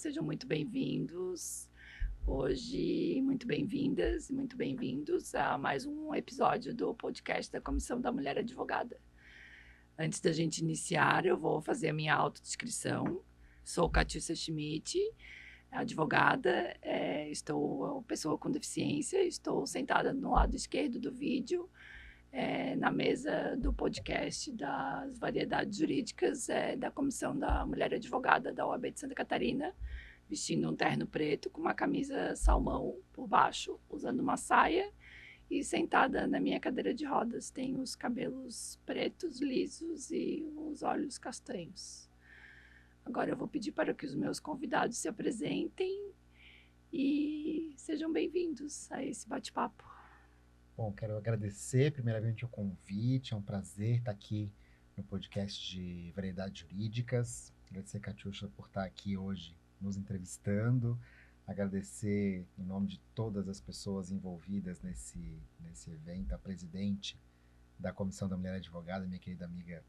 Sejam muito bem-vindos. Hoje, muito bem-vindas e muito bem-vindos a mais um episódio do podcast da Comissão da Mulher Advogada. Antes da gente iniciar, eu vou fazer a minha autodescrição. Sou Catiúcia Schmidt, advogada, estou pessoa com deficiência, estou sentada no lado esquerdo do vídeo, na mesa do podcast das variedades jurídicas da Comissão da Mulher Advogada da OAB de Santa Catarina, vestindo um terno preto com uma camisa salmão por baixo, usando uma saia e sentada na minha cadeira de rodas. Tenho os cabelos pretos, lisos e os olhos castanhos. Agora eu vou pedir para que os meus convidados se apresentem e sejam bem-vindos a esse bate-papo. Bom, quero agradecer primeiramente o convite, é um prazer estar aqui no podcast de Variedades Jurídicas. Agradecer a Catiúcia por estar aqui hoje nos entrevistando, agradecer em nome de todas as pessoas envolvidas nesse evento, a presidente da Comissão da Mulher Advogada, minha querida amiga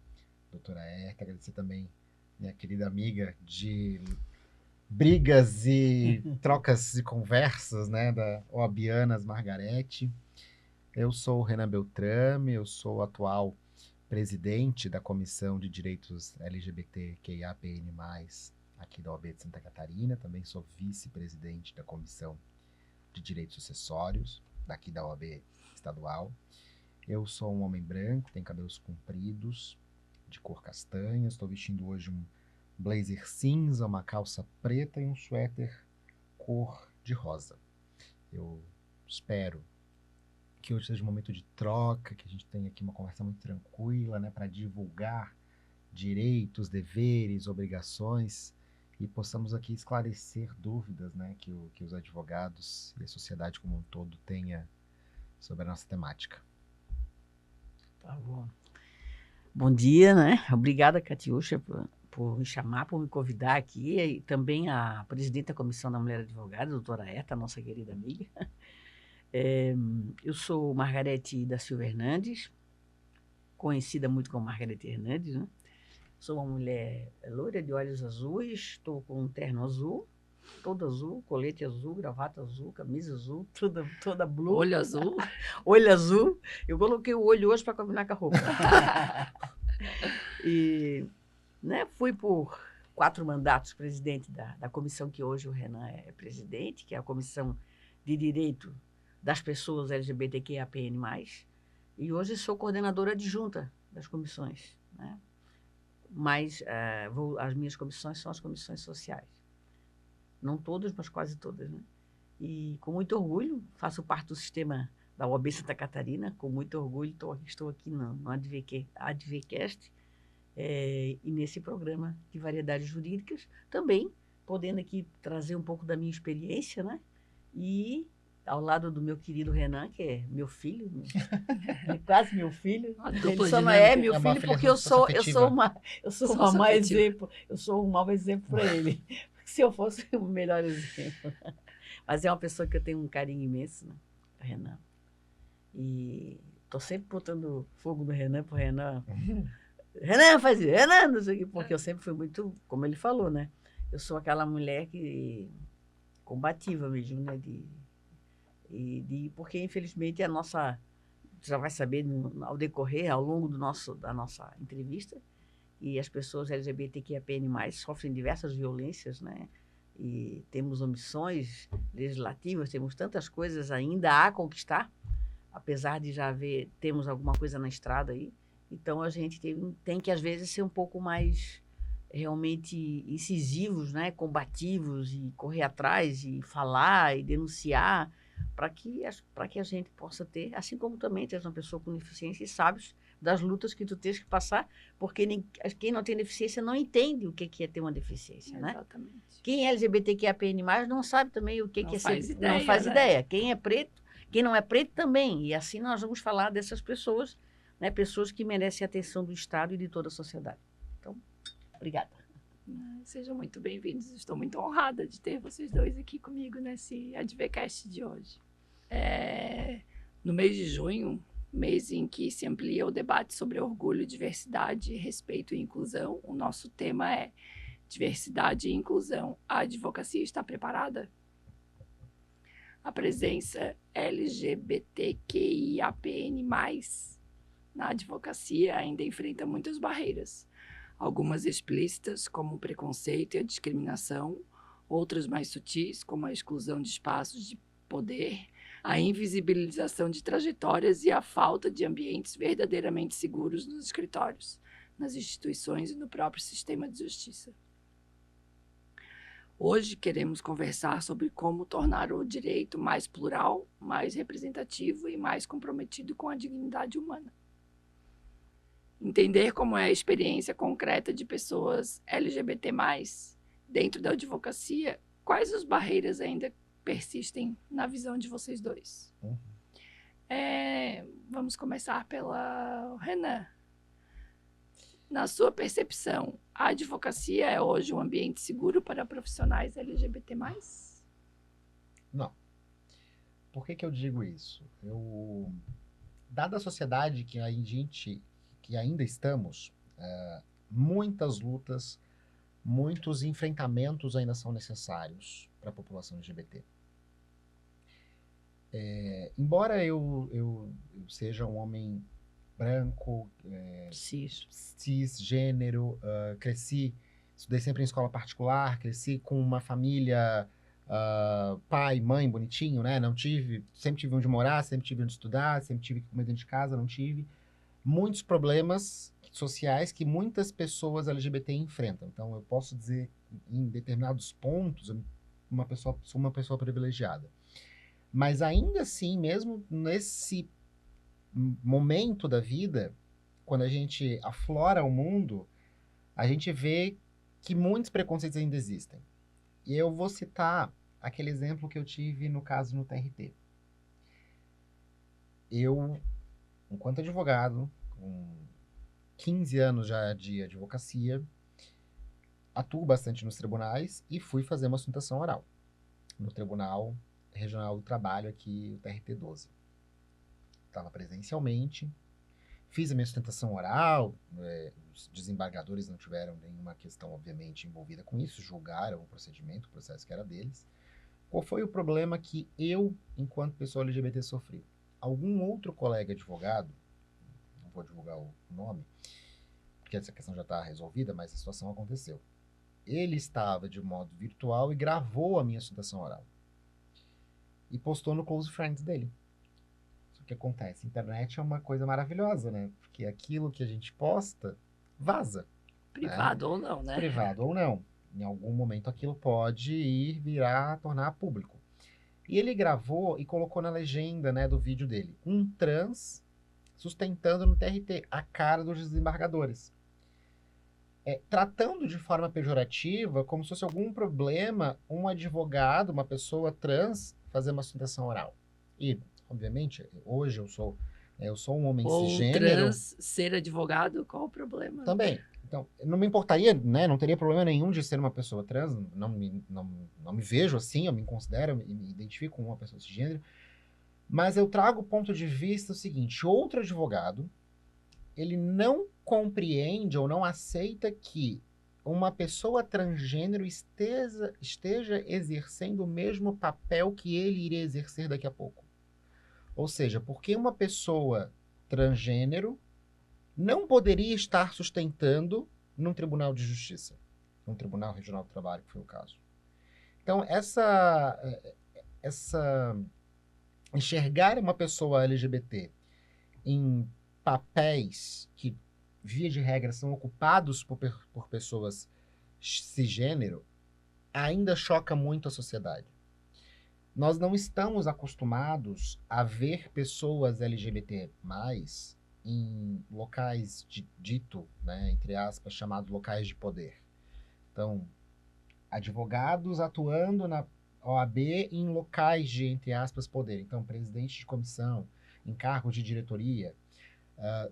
doutora Herta, agradecer também minha querida amiga de brigas e trocas e conversas, né, da OABianas Margarete. Eu sou o Renan Beltrame, eu sou o atual presidente da Comissão de Direitos LGBTQIAPN+, aqui da OAB de Santa Catarina. Também sou vice-presidente da Comissão de Direitos Sucessórios, daqui da OAB estadual. Eu sou um homem branco, tenho cabelos compridos, de cor castanha. Estou vestindo hoje um blazer cinza, uma calça preta e um suéter cor de rosa. Eu espero que hoje seja um momento de troca, que a gente tenha aqui uma conversa muito tranquila, né, para divulgar direitos, deveres, obrigações e possamos aqui esclarecer dúvidas, né, que os advogados e a sociedade como um todo tenha sobre a nossa temática. Tá bom. Bom dia, né? Obrigada, Catiúcia, por me chamar, por me convidar aqui, e também a presidente da Comissão da Mulher Advogada, a doutora Herta, nossa querida amiga. Eu sou Margarete da Silva Hernandes, conhecida muito como Margarete Hernandes, né? Sou uma mulher loira de olhos azuis, estou com um terno azul, todo azul, colete azul, gravata azul, camisa azul, toda blue. Olho azul. Olho azul. Eu coloquei o olho hoje para combinar com a roupa. E, né, fui por 4 mandatos presidente da comissão que hoje o Renan é presidente, que é a Comissão de Direito das Pessoas LGBTQIAPN+, e hoje sou coordenadora adjunta das comissões, né? Mas as minhas comissões são as comissões sociais. Não todas, mas quase todas, né? E com muito orgulho faço parte do sistema da OAB Santa Catarina, com muito orgulho estou aqui no Advcast, e nesse programa de variedades jurídicas, também podendo aqui trazer um pouco da minha experiência, né? E ao lado do meu querido Renan, que é meu filho, quase meu filho. Ele só não é meu filho porque eu sou um mau exemplo. Eu sou um mau exemplo para ele. Se eu fosse o melhor exemplo. Mas é uma pessoa que eu tenho um carinho imenso, né, Renan. E estou sempre botando fogo no Renan para o Renan. Renan, faz isso, Renan, não sei o quê, porque eu sempre fui muito, como ele falou, né? Eu sou aquela mulher combativa mesmo, né? Porque, infelizmente, você já vai saber ao decorrer, ao longo da nossa entrevista, e as pessoas LGBTQIAPN+, sofrem diversas violências, né? E temos omissões legislativas, temos tantas coisas ainda a conquistar, apesar de temos alguma coisa na estrada aí. Então, a gente tem que, às vezes, ser um pouco mais realmente incisivos, né? Combativos, e correr atrás, e falar, e denunciar, para que a gente possa ter, assim como também tu és uma pessoa com deficiência e sabes das lutas que tu tens que passar, porque quem não tem deficiência não entende o que é ter uma deficiência, né? Exatamente. Quem é LGBTQIAPN+, não sabe também o que é ser, ideia, não faz né? ideia. Quem é preto, quem não é preto também. E assim nós vamos falar dessas pessoas, né? Pessoas que merecem a atenção do Estado e de toda a sociedade. Então, obrigada. Sejam muito bem-vindos. Estou muito honrada de ter vocês dois aqui comigo nesse Advcast de hoje. No mês de junho, mês em que se amplia o debate sobre orgulho, diversidade, respeito e inclusão, o nosso tema é diversidade e inclusão, a advocacia está preparada? A presença LGBTQIAPN+, na advocacia ainda enfrenta muitas barreiras, algumas explícitas, como o preconceito e a discriminação, outras mais sutis, como a exclusão de espaços de poder, a invisibilização de trajetórias e a falta de ambientes verdadeiramente seguros nos escritórios, nas instituições e no próprio sistema de justiça. Hoje queremos conversar sobre como tornar o direito mais plural, mais representativo e mais comprometido com a dignidade humana. Entender como é a experiência concreta de pessoas LGBT+, dentro da advocacia, quais as barreiras ainda persistem na visão de vocês dois. Vamos começar pela Renan. Na sua percepção, a advocacia é hoje um ambiente seguro para profissionais LGBT+? Não. Por que eu digo isso? Dada a sociedade que ainda estamos, muitas lutas, muitos enfrentamentos ainda são necessários para a população LGBT. Embora eu seja um homem branco, cisgênero, estudei sempre em escola particular, cresci com uma família, pai, mãe, bonitinho, né? Sempre tive onde morar, sempre tive onde estudar, sempre tive que comer dentro de casa, não tive muitos problemas sociais que muitas pessoas LGBT enfrentam. Então, eu posso dizer, em determinados pontos, sou uma pessoa privilegiada. Mas ainda assim, mesmo nesse momento da vida, quando a gente aflora o mundo, a gente vê que muitos preconceitos ainda existem. E eu vou citar aquele exemplo que eu tive no caso no TRT. Eu, enquanto advogado, com 15 anos já de advocacia, atuo bastante nos tribunais e fui fazer uma sustentação oral no Tribunal Regional do Trabalho aqui, o TRT 12. Estava presencialmente, fiz a minha sustentação oral, os desembargadores não tiveram nenhuma questão, obviamente, envolvida com isso, julgaram o procedimento, o processo que era deles. Qual foi o problema que eu, enquanto pessoa LGBT, sofri? Algum outro colega advogado, não vou divulgar o nome, porque essa questão já está resolvida, mas a situação aconteceu. Ele estava de modo virtual e gravou a minha sustentação oral. E postou no Close Friends dele. O que acontece? A internet é uma coisa maravilhosa, né? Porque aquilo que a gente posta, vaza. Privado ou não, né? Privado ou não. Em algum momento aquilo pode tornar público. E ele gravou e colocou na legenda, né, do vídeo dele, um trans sustentando no TRT a cara dos desembargadores. Tratando de forma pejorativa, como se fosse algum problema, um advogado, uma pessoa trans, fazer uma sustentação oral. E, obviamente, hoje eu sou um homem cisgênero. Ou trans ser advogado, qual o problema? Também. Então, não me importaria, né? Não teria problema nenhum de ser uma pessoa trans. Não me vejo assim, eu me considero, me identifico como uma pessoa cisgênero. Mas eu trago o ponto de vista o seguinte: outro advogado, ele não compreende ou não aceita que uma pessoa transgênero esteja exercendo o mesmo papel que ele iria exercer daqui a pouco. Ou seja, porque uma pessoa transgênero não poderia estar sustentando num tribunal de justiça, num tribunal regional do trabalho, que foi o caso. Então, enxergar uma pessoa LGBT em papéis que, via de regra, são ocupados por pessoas cisgênero, ainda choca muito a sociedade. Nós não estamos acostumados a ver pessoas LGBT+, em locais dito, né, entre aspas, chamados locais de poder. Então, advogados atuando na OAB em locais de, entre aspas, poder. Então, presidente de comissão, em cargos de diretoria,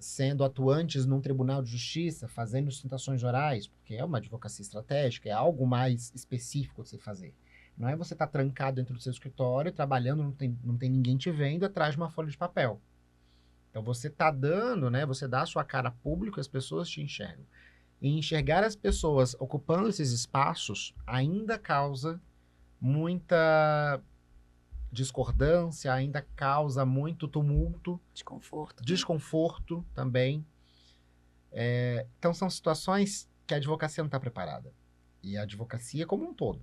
sendo atuantes num tribunal de justiça, fazendo sustentações orais, porque é uma advocacia estratégica, é algo mais específico de se fazer. Não é você estar trancado dentro do seu escritório, trabalhando, não tem ninguém te vendo, atrás de uma folha de papel. Então, você está dando, né? Você dá a sua cara pública, as pessoas te enxergam. E enxergar as pessoas ocupando esses espaços ainda causa muita discordância, ainda causa muito tumulto, desconforto também. Então são situações que a advocacia não está preparada. E a advocacia como um todo.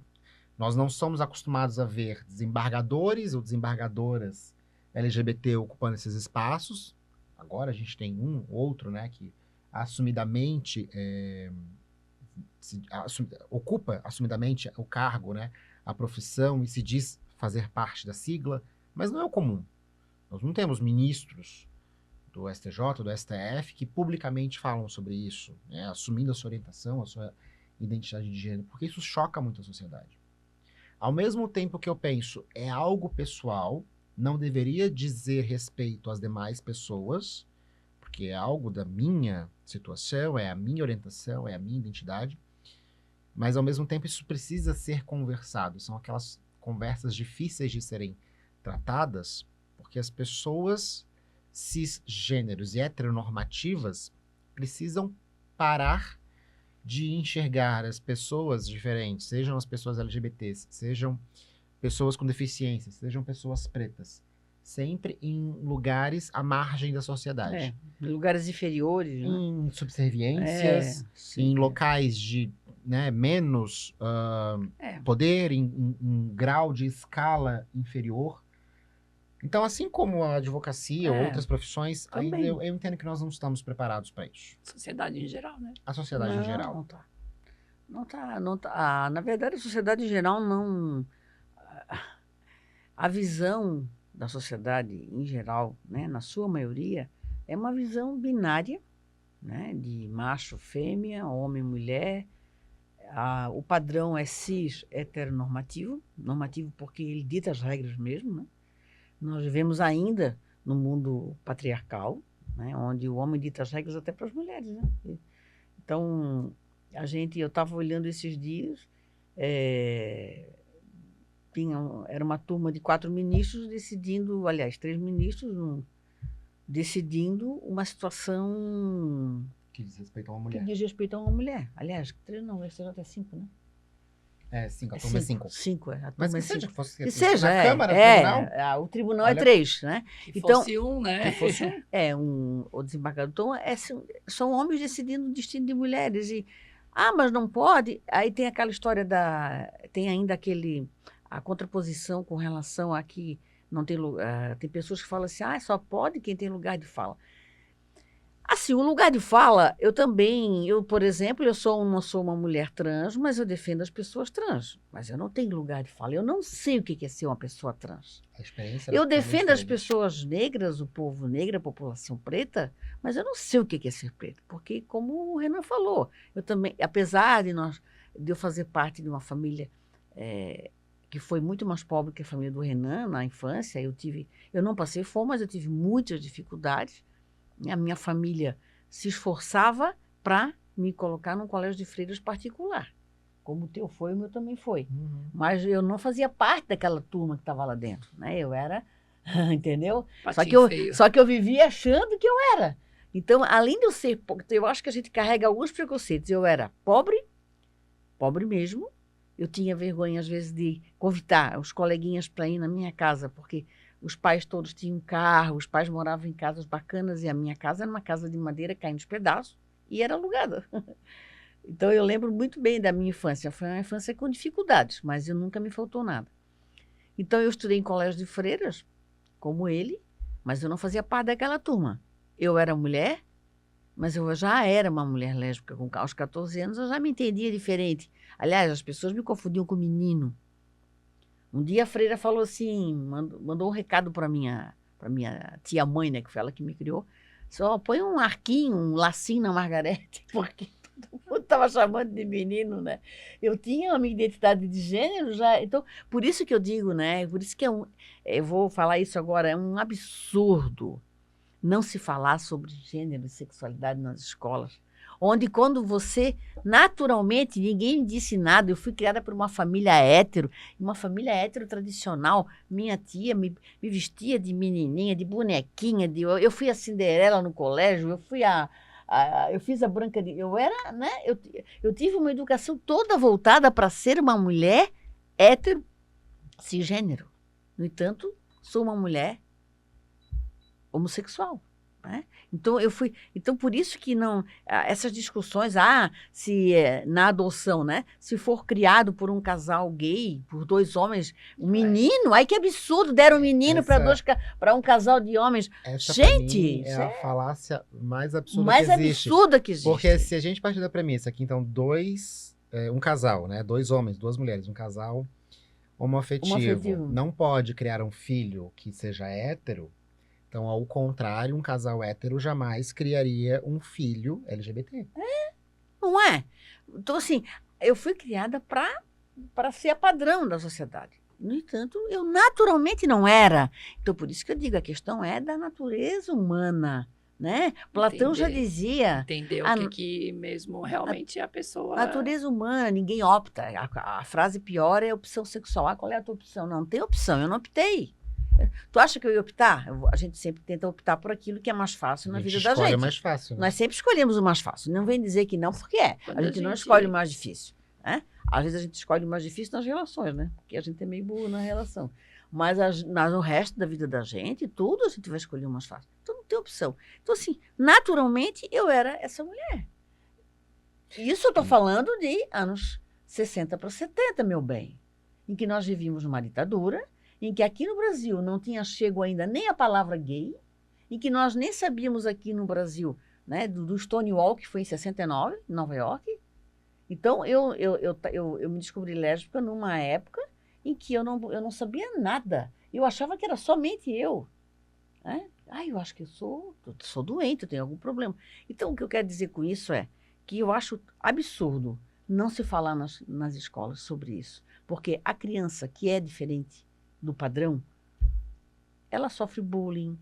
Nós não somos acostumados a ver desembargadores ou desembargadoras LGBT ocupando esses espaços. Agora a gente tem outro, né, que assumidamente ocupa assumidamente o cargo, né, a profissão, e se diz fazer parte da sigla, mas não é o comum. Nós não temos ministros do STJ, do STF, que publicamente falam sobre isso, né, assumindo a sua orientação, a sua identidade de gênero, porque isso choca muito a sociedade. Ao mesmo tempo que eu penso, é algo pessoal, não deveria dizer respeito às demais pessoas, porque é algo da minha situação, é a minha orientação, é a minha identidade, mas ao mesmo tempo isso precisa ser conversado. São aquelas conversas difíceis de serem tratadas, porque as pessoas cisgêneros e heteronormativas precisam parar de enxergar as pessoas diferentes, sejam as pessoas LGBTs, sejam pessoas com deficiência, sejam pessoas pretas, sempre em lugares à margem da sociedade. Em lugares inferiores. Né? Em subserviências, em locais de menos poder, em grau de escala inferior. Então, assim como a advocacia ou outras profissões, ainda eu entendo que nós não estamos preparados para isso. Sociedade em geral, né? A sociedade em geral. Não tá. Na verdade, a sociedade em geral não... A visão da sociedade em geral, né, na sua maioria, é uma visão binária, né, de macho, fêmea, homem, mulher. O padrão é cis heteronormativo, normativo porque ele dita as regras mesmo, né? Nós vivemos ainda no mundo patriarcal, né, onde o homem dita as regras até para as mulheres, né? Então, eu estava olhando esses dias, era uma turma de 4 ministros decidindo, aliás, 3 ministros decidindo uma situação que diz respeito a uma mulher. Que diz respeito a uma mulher. Aliás, 3 não, o STJ é 5, né? 5, a turma é 5. 5, a turma Mas que é seja 5. que fosse Que seja, na Câmara, no tribunal. O tribunal é 3, né? Que fosse né? Que fosse o desembargador. Então, são homens decidindo o destino de mulheres. Mas não pode. Aí tem aquela história tem ainda a contraposição com relação a que não tem lugar. Tem pessoas que falam assim, só pode quem tem lugar de fala. Assim, o lugar de fala, por exemplo, não sou uma mulher trans, mas eu defendo as pessoas trans. Mas eu não tenho lugar de fala. Eu não sei o que é ser uma pessoa trans. A experiência eu defendo as pessoas negras, o povo negro, a população preta, mas eu não sei o que é ser preto. Porque, como o Renan falou, eu também, apesar de eu fazer parte de uma família que foi muito mais pobre que a família do Renan na infância, eu não passei fome, mas eu tive muitas dificuldades. A minha família se esforçava para me colocar num colégio de freiras particular. Como o teu foi, o meu também foi. Uhum. Mas eu não fazia parte daquela turma que estava lá dentro, né? Eu era, entendeu? Só que eu vivia achando que eu era. Então, além de eu ser... Eu acho que a gente carrega alguns preconceitos. Eu era pobre mesmo. Eu tinha vergonha, às vezes, de convidar os coleguinhas para ir na minha casa, porque... Os pais todos tinham carro, os pais moravam em casas bacanas e a minha casa era uma casa de madeira caindo aos pedaços e era alugada. Então, eu lembro muito bem da minha infância. Foi uma infância com dificuldades, mas nunca me faltou nada. Então, eu estudei em colégio de freiras, como ele, mas eu não fazia parte daquela turma. Eu era mulher, mas eu já era uma mulher lésbica. Aos 14 anos, eu já me entendia diferente. Aliás, as pessoas me confundiam com menino. Um dia a freira falou assim, mandou um recado para minha tia-mãe, né, que foi ela que me criou, só põe um arquinho, um lacinho na Margarete, porque todo mundo estava chamando de menino, né? Eu tinha a minha identidade de gênero já, então, por isso que eu digo, né, por isso que eu vou falar isso agora, é um absurdo não se falar sobre gênero e sexualidade nas escolas. Onde quando você, naturalmente, ninguém me disse nada, eu fui criada por uma família hétero tradicional, minha tia me vestia de menininha, de bonequinha, eu fui a Cinderela no colégio, eu fui a eu fiz a Branca de... Eu era, né? Eu tive uma educação toda voltada para ser uma mulher hétero, cisgênero. No entanto, sou uma mulher homossexual. Né? Então, por isso que não essas discussões, se na adoção, né? Se for criado por um casal gay, por dois homens, um menino, ai que absurdo, deram um menino para um casal de homens. Essa, gente, pra mim, é a falácia mais absurda mais que existe. absurda que existe. Porque se a gente partir da premissa que então um casal, né? 2 homens, 2 mulheres, um casal homoafetivo não pode criar um filho que seja hétero. Então, ao contrário, um casal hétero jamais criaria um filho LGBT. Não é? Então, assim, eu fui criada para ser a padrão da sociedade. No entanto, eu naturalmente não era. Então, por isso que eu digo, a questão é da natureza humana. Né? Platão já dizia... Entender o que mesmo realmente a pessoa... A natureza humana, ninguém opta. A frase pior é opção sexual. Qual é a tua opção? Não tem opção, eu não optei. Tu acha que eu ia optar? A gente sempre tenta optar por aquilo que é mais fácil na vida da gente. Escolhe o mais fácil. Né? Nós sempre escolhemos o mais fácil. Não vem dizer que não, porque é. A gente não escolhe o mais difícil. Né? Às vezes a gente escolhe o mais difícil nas relações, né? Porque a gente é meio burro na relação. Mas no resto da vida da gente, tudo a gente vai escolher o mais fácil. Então não tem opção. Então, assim, naturalmente eu era essa mulher. Isso eu estou falando de anos 60 para 70, meu bem. Em que nós vivíamos numa ditadura, em que aqui no Brasil não tinha chego ainda nem a palavra gay, em que nós nem sabíamos aqui no Brasil, né, do Stonewall, que foi em 69, em Nova York. Então, eu me descobri lésbica numa época em que eu não sabia nada. Eu achava que era somente eu. Né? Eu acho que eu sou doente, eu tenho algum problema. Então, o que eu quero dizer com isso é que eu acho absurdo não se falar nas escolas sobre isso. Porque a criança que é diferente do padrão, ela sofre bullying.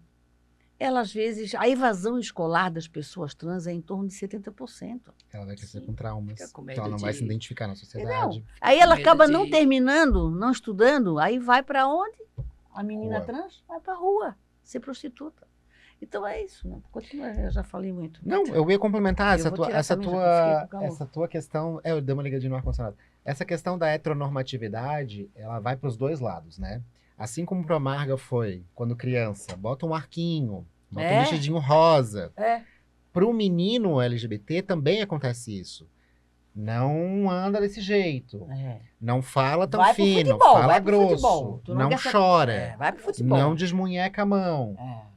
Ela, às vezes, a evasão escolar das pessoas trans é em torno de 70%. Ela vai crescer com traumas. Então ela não vai se identificar na sociedade. Não. Aí ela acaba não terminando, não estudando, aí vai para onde? A menina trans vai para a rua, ser prostituta. Então é isso, né? Continua, eu já falei muito. Não, eu ia complementar essa tua questão. Eu dei uma ligadinha no ar-condicionado. Essa questão da heteronormatividade, ela vai para os dois lados, né? Assim como para a Marga foi, quando criança, bota um arquinho, bota um vestidinho rosa. Para o menino LGBT também acontece isso. Não anda desse jeito. Não fala tão fino, fala grosso. Não chora. Vai pro futebol. Não desmunheca a mão.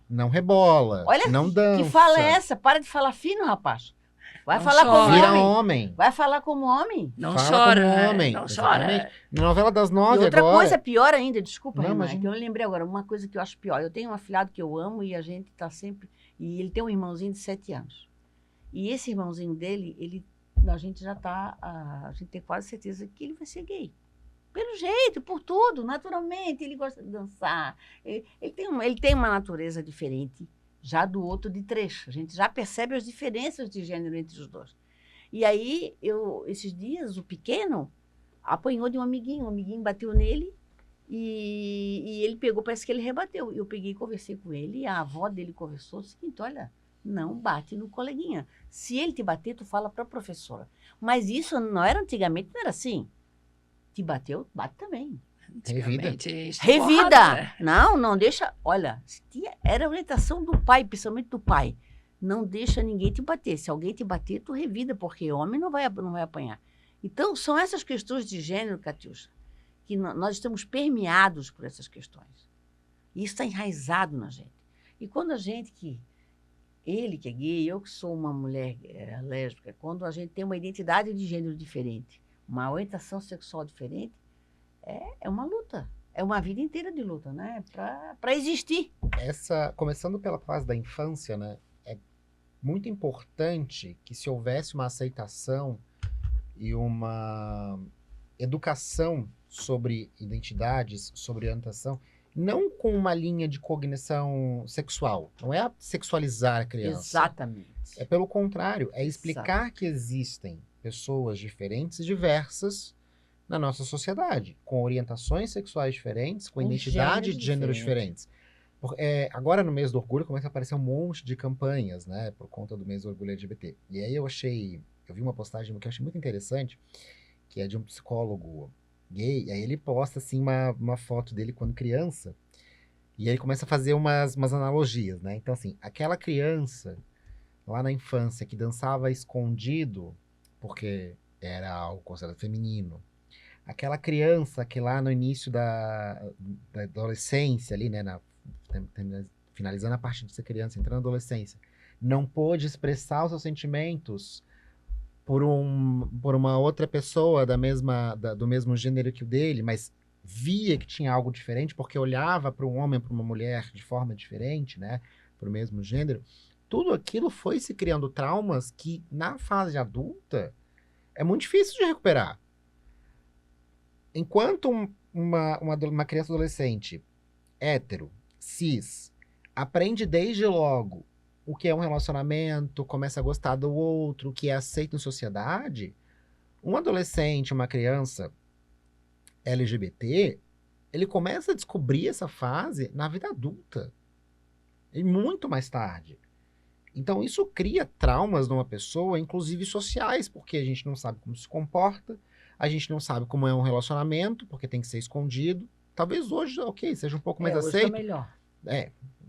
Não rebola. Olha, não dança. Que fala é essa? Para de falar fino, rapaz. Vai não falar chora. como Vira homem. homem. Vai falar como homem. Não fala chora. Como homem. Não chora. Na novela das 9 e outra agora. coisa pior ainda, desculpa, Não, Renan, que eu lembrei agora, uma coisa que eu acho pior. Eu tenho um afilhado que eu amo e a gente está sempre... E ele tem um irmãozinho de 7 anos. E esse irmãozinho dele, a gente já está... A gente tem quase certeza que ele vai ser gay. Pelo jeito, por tudo, naturalmente. Ele gosta de dançar. Ele tem uma natureza diferente já do outro de 3. A gente já percebe as diferenças de gênero entre os dois. E aí, esses dias, o pequeno apanhou de um amiguinho bateu nele e ele pegou, parece que ele rebateu. Eu peguei e conversei com ele, e a avó dele conversou o seguinte: olha, não bate no coleguinha. Se ele te bater, tu fala para a professora. Mas isso não era antigamente, não era assim. Te bateu, bate também. Revida. Não deixa. Olha, era a orientação do pai, principalmente do pai. Não deixa ninguém te bater. Se alguém te bater, tu revida, porque homem não vai apanhar. Então, são essas questões de gênero, Catiúcha, que nós estamos permeados por essas questões. E isso está enraizado na gente. E quando a gente ele que é gay, eu que sou uma mulher lésbica, quando a gente tem uma identidade de gênero diferente, uma orientação sexual diferente, é uma luta. É uma vida inteira de luta, né? Para existir. Começando pela fase da infância, né? É muito importante que se houvesse uma aceitação e uma educação sobre identidades, sobre orientação, não com uma linha de cognição sexual. Não é sexualizar a criança. Exatamente. É pelo contrário, é explicar que existem pessoas diferentes e diversas na nossa sociedade, com orientações sexuais diferentes, com identidade de gêneros diferentes. Agora no mês do orgulho começa a aparecer um monte de campanhas, né? Por conta do mês do orgulho LGBT. E aí eu vi uma postagem que eu achei muito interessante, que é de um psicólogo gay, e aí ele posta, assim, uma foto dele quando criança, e aí ele começa a fazer umas analogias, né? Então, assim, aquela criança, lá na infância, que dançava escondido, porque era algo considerado feminino, aquela criança que lá no início da adolescência, ali, né, finalizando a parte de ser criança, entrando na adolescência, não pôde expressar os seus sentimentos por uma outra pessoa do mesmo gênero que o dele, mas via que tinha algo diferente, porque olhava para um homem, para uma mulher de forma diferente, né, para o mesmo gênero. Tudo aquilo foi se criando traumas que, na fase adulta, é muito difícil de recuperar. Enquanto uma criança adolescente hétero, cis, aprende desde logo o que é um relacionamento, começa a gostar do outro, o que é aceito em sociedade, um adolescente, uma criança LGBT, ele começa a descobrir essa fase na vida adulta. E muito mais tarde. Então isso cria traumas numa pessoa, inclusive sociais, porque a gente não sabe como se comporta, a gente não sabe como é um relacionamento, porque tem que ser escondido. Talvez hoje, seja um pouco mais hoje aceito. Tá melhor.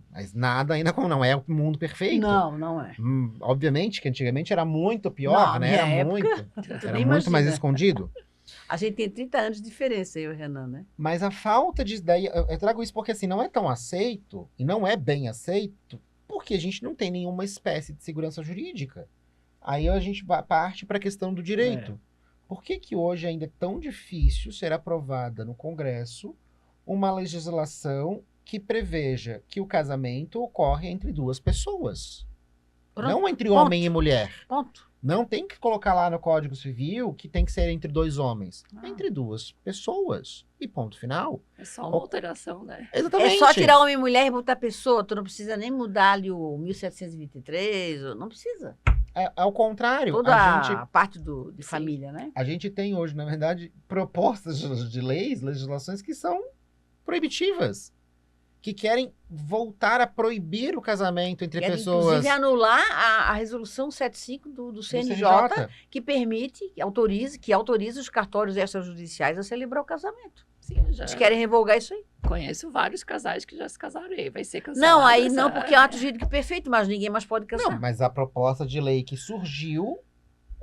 Mas nada ainda como não é o mundo perfeito. Não é. Obviamente que antigamente era muito pior, né? Era muito mais escondido. A gente tem 30 anos de diferença, eu e o Renan, né? Mas a falta de... Daí, eu trago isso porque, assim, não é tão aceito, e não é bem aceito, porque a gente não tem nenhuma espécie de segurança jurídica. Aí a gente parte para a questão do direito. Por que hoje ainda é tão difícil ser aprovada no Congresso uma legislação que preveja que o casamento ocorre entre duas pessoas? Pronto. Não entre homem e mulher. Ponto. Não tem que colocar lá no Código Civil que tem que ser entre dois homens. Entre duas pessoas. E ponto final. É só uma alteração, né? Exatamente. É só tirar homem e mulher e botar pessoa. Tu não precisa nem mudar ali o 1723. Não precisa. É ao contrário. Toda a parte de família, né? A gente tem hoje, na verdade, propostas de legislações que são proibitivas. Que querem voltar a proibir o casamento entre pessoas. Inclusive, anular a resolução 75 do CNJ, que permite, que autoriza os cartórios extrajudiciais a celebrar o casamento. Sim, Eles querem revogar isso aí. Conheço vários casais que já se casaram e vai ser cancelado. Não, aí não, porque é um ato jurídico perfeito, mas ninguém mais pode casar. Não, mas a proposta de lei que surgiu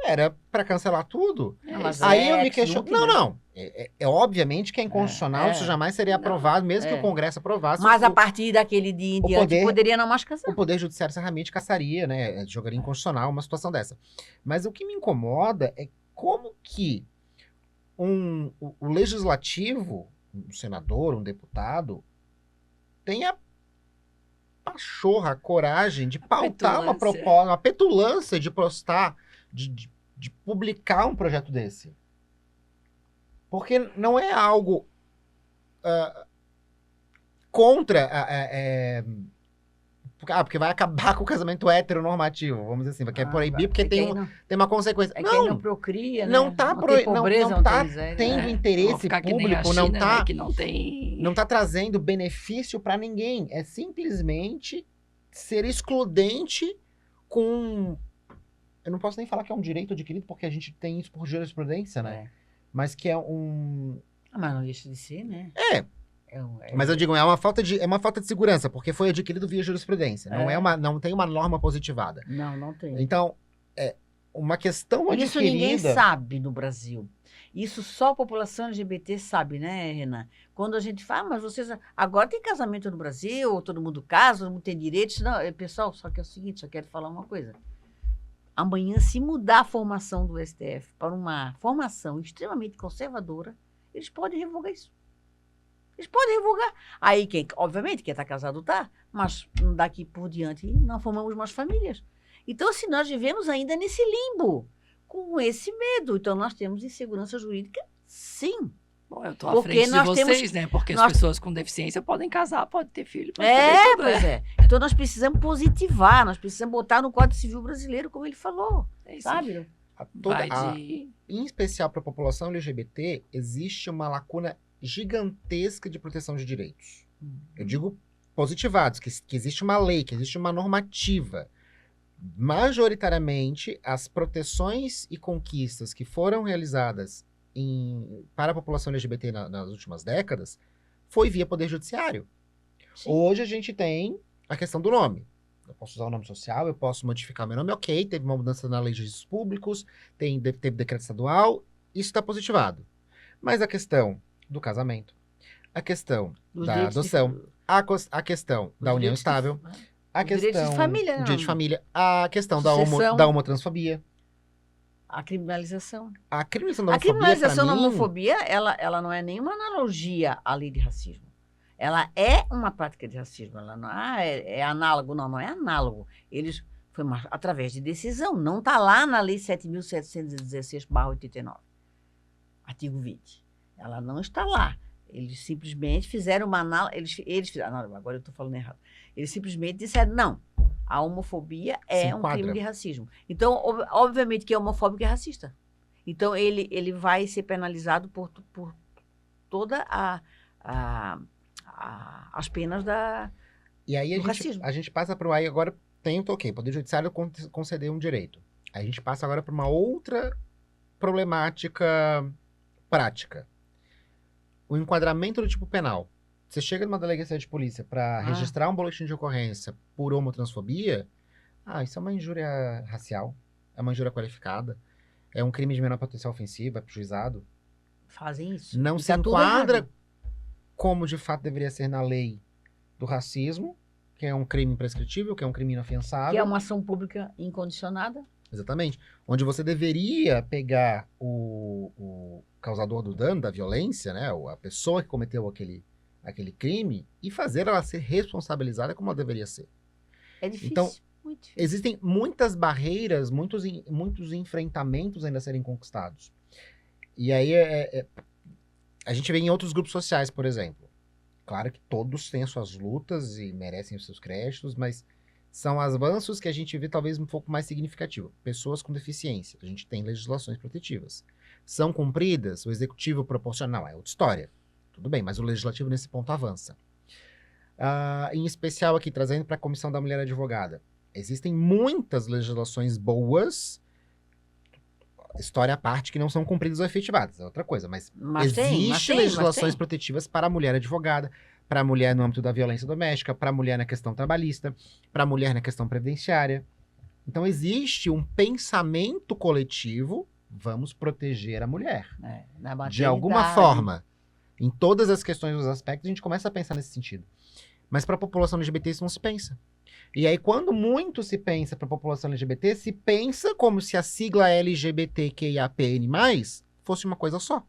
era para cancelar tudo. Mas aí eu me questiono. Não. É obviamente que é inconstitucional, isso jamais seria aprovado, mesmo que o Congresso aprovasse. Mas a partir daquele dia em diante, poderia não mais casar. O Poder Judiciário certamente cassaria, né? Jogaria inconstitucional uma situação dessa. Mas o que me incomoda é como que o legislativo, um senador, um deputado, tem a pachorra, a coragem de pautar uma proposta, uma petulância de postar, de publicar um projeto desse. Porque não é algo contra... porque vai acabar com o casamento heteronormativo, vamos dizer assim, vai proibir porque tem uma consequência. Quem não procria, né? Não tá tendo interesse público, não tá trazendo benefício para ninguém. É simplesmente ser excludente com... Eu não posso nem falar que é um direito adquirido, porque a gente tem isso por jurisprudência, né? Mas que é um... mas não deixa de ser, né? Mas eu digo, é uma falta de segurança, porque foi adquirido via jurisprudência. Não tem uma norma positivada. Não tem. Então, uma questão adquirida... Isso ninguém sabe no Brasil. Isso só a população LGBT sabe, né, Renan? Quando a gente fala, mas vocês... Agora tem casamento no Brasil, todo mundo casa, todo mundo tem direitos. Não, pessoal, só que é o seguinte, só quero falar uma coisa. Amanhã, se mudar a formação do STF para uma formação extremamente conservadora, eles podem revogar isso. Eles podem revogar. Aí, obviamente, quem está casado está, mas daqui por diante não formamos mais famílias. Então, assim, nós vivemos ainda nesse limbo, com esse medo. Então, nós temos insegurança jurídica, sim. Bom, eu estou à frente de vocês, né? Porque as pessoas com deficiência podem casar, podem ter filho. Pois é. Então, nós precisamos positivar, nós precisamos botar no Código Civil brasileiro, como ele falou, sabe? Em especial para a população LGBT, existe uma lacuna gigantesca de proteção de direitos. Eu digo positivados, que existe uma lei, que existe uma normativa. Majoritariamente, as proteções e conquistas que foram realizadas para a população LGBT nas últimas décadas foi via Poder Judiciário. Sim. Hoje a gente tem a questão do nome. Eu posso usar o nome social, eu posso modificar meu nome, ok, teve uma mudança na lei de registros públicos, teve decreto estadual, isso está positivado. Mas a questão do casamento, a questão Dos da direitos adoção, a questão os da união direitos estável, a os direitos de questão família, do direito de não. família, a questão da Sucessão. homotransfobia. A criminalização. A criminalização da A homofobia, criminalização pra da mim, homofobia, ela não é nenhuma analogia à lei de racismo. Ela é uma prática de racismo. Ela não é análogo, não é análogo. Foi através de decisão, não está lá na Lei 7.716/89, artigo 20. Ela não está lá. Eles simplesmente fizeram uma análise. Eles fizeram. Não, agora eu estou falando errado. Eles simplesmente disseram: não, a homofobia Se é um enquadra. crime de racismo. Então, obviamente que é homofóbico e racista. Então, ele vai ser penalizado por toda as penas E aí do racismo. a gente passa para aí agora tem o ok, Poder Judiciário conceder um direito. A gente passa agora para uma outra problemática prática. O enquadramento do tipo penal. Você chega numa delegacia de polícia para registrar um boletim de ocorrência por homotransfobia, isso é uma injúria racial, é uma injúria qualificada, é um crime de menor potencial ofensivo, é pro juizado. Fazem isso. Não E se tá tudo enquadra errado. como de fato deveria ser na lei do racismo, que é um crime imprescritível, que é um crime inafiançável. Que é uma ação pública incondicionada. Exatamente. Onde você deveria pegar o causador do dano, da violência, né, ou a pessoa que cometeu aquele crime, e fazer ela ser responsabilizada como ela deveria ser. É difícil. Então, muito difícil. existem muitas barreiras, muitos enfrentamentos ainda a serem conquistados. E aí a gente vê em outros grupos sociais, por exemplo. Claro que todos têm as suas lutas e merecem os seus créditos, mas são avanços que a gente vê talvez um pouco mais significativo. Pessoas com deficiência, a gente tem legislações protetivas. São cumpridas? O executivo proporcional é outra história. Tudo bem, mas o legislativo nesse ponto avança. Em especial aqui, trazendo para a Comissão da Mulher Advogada. Existem muitas legislações boas, história à parte, que não são cumpridas ou efetivadas. É outra coisa, mas existem legislações protetivas para a mulher advogada, para a mulher no âmbito da violência doméstica, para a mulher na questão trabalhista, para a mulher na questão previdenciária. Então, existe um pensamento coletivo, vamos proteger a mulher. De alguma forma. Em todas as questões dos aspectos, a gente começa a pensar nesse sentido. Mas para a população LGBT isso não se pensa. E aí, quando muito se pensa para a população LGBT, se pensa como se a sigla LGBTQIAPN+, fosse uma coisa só.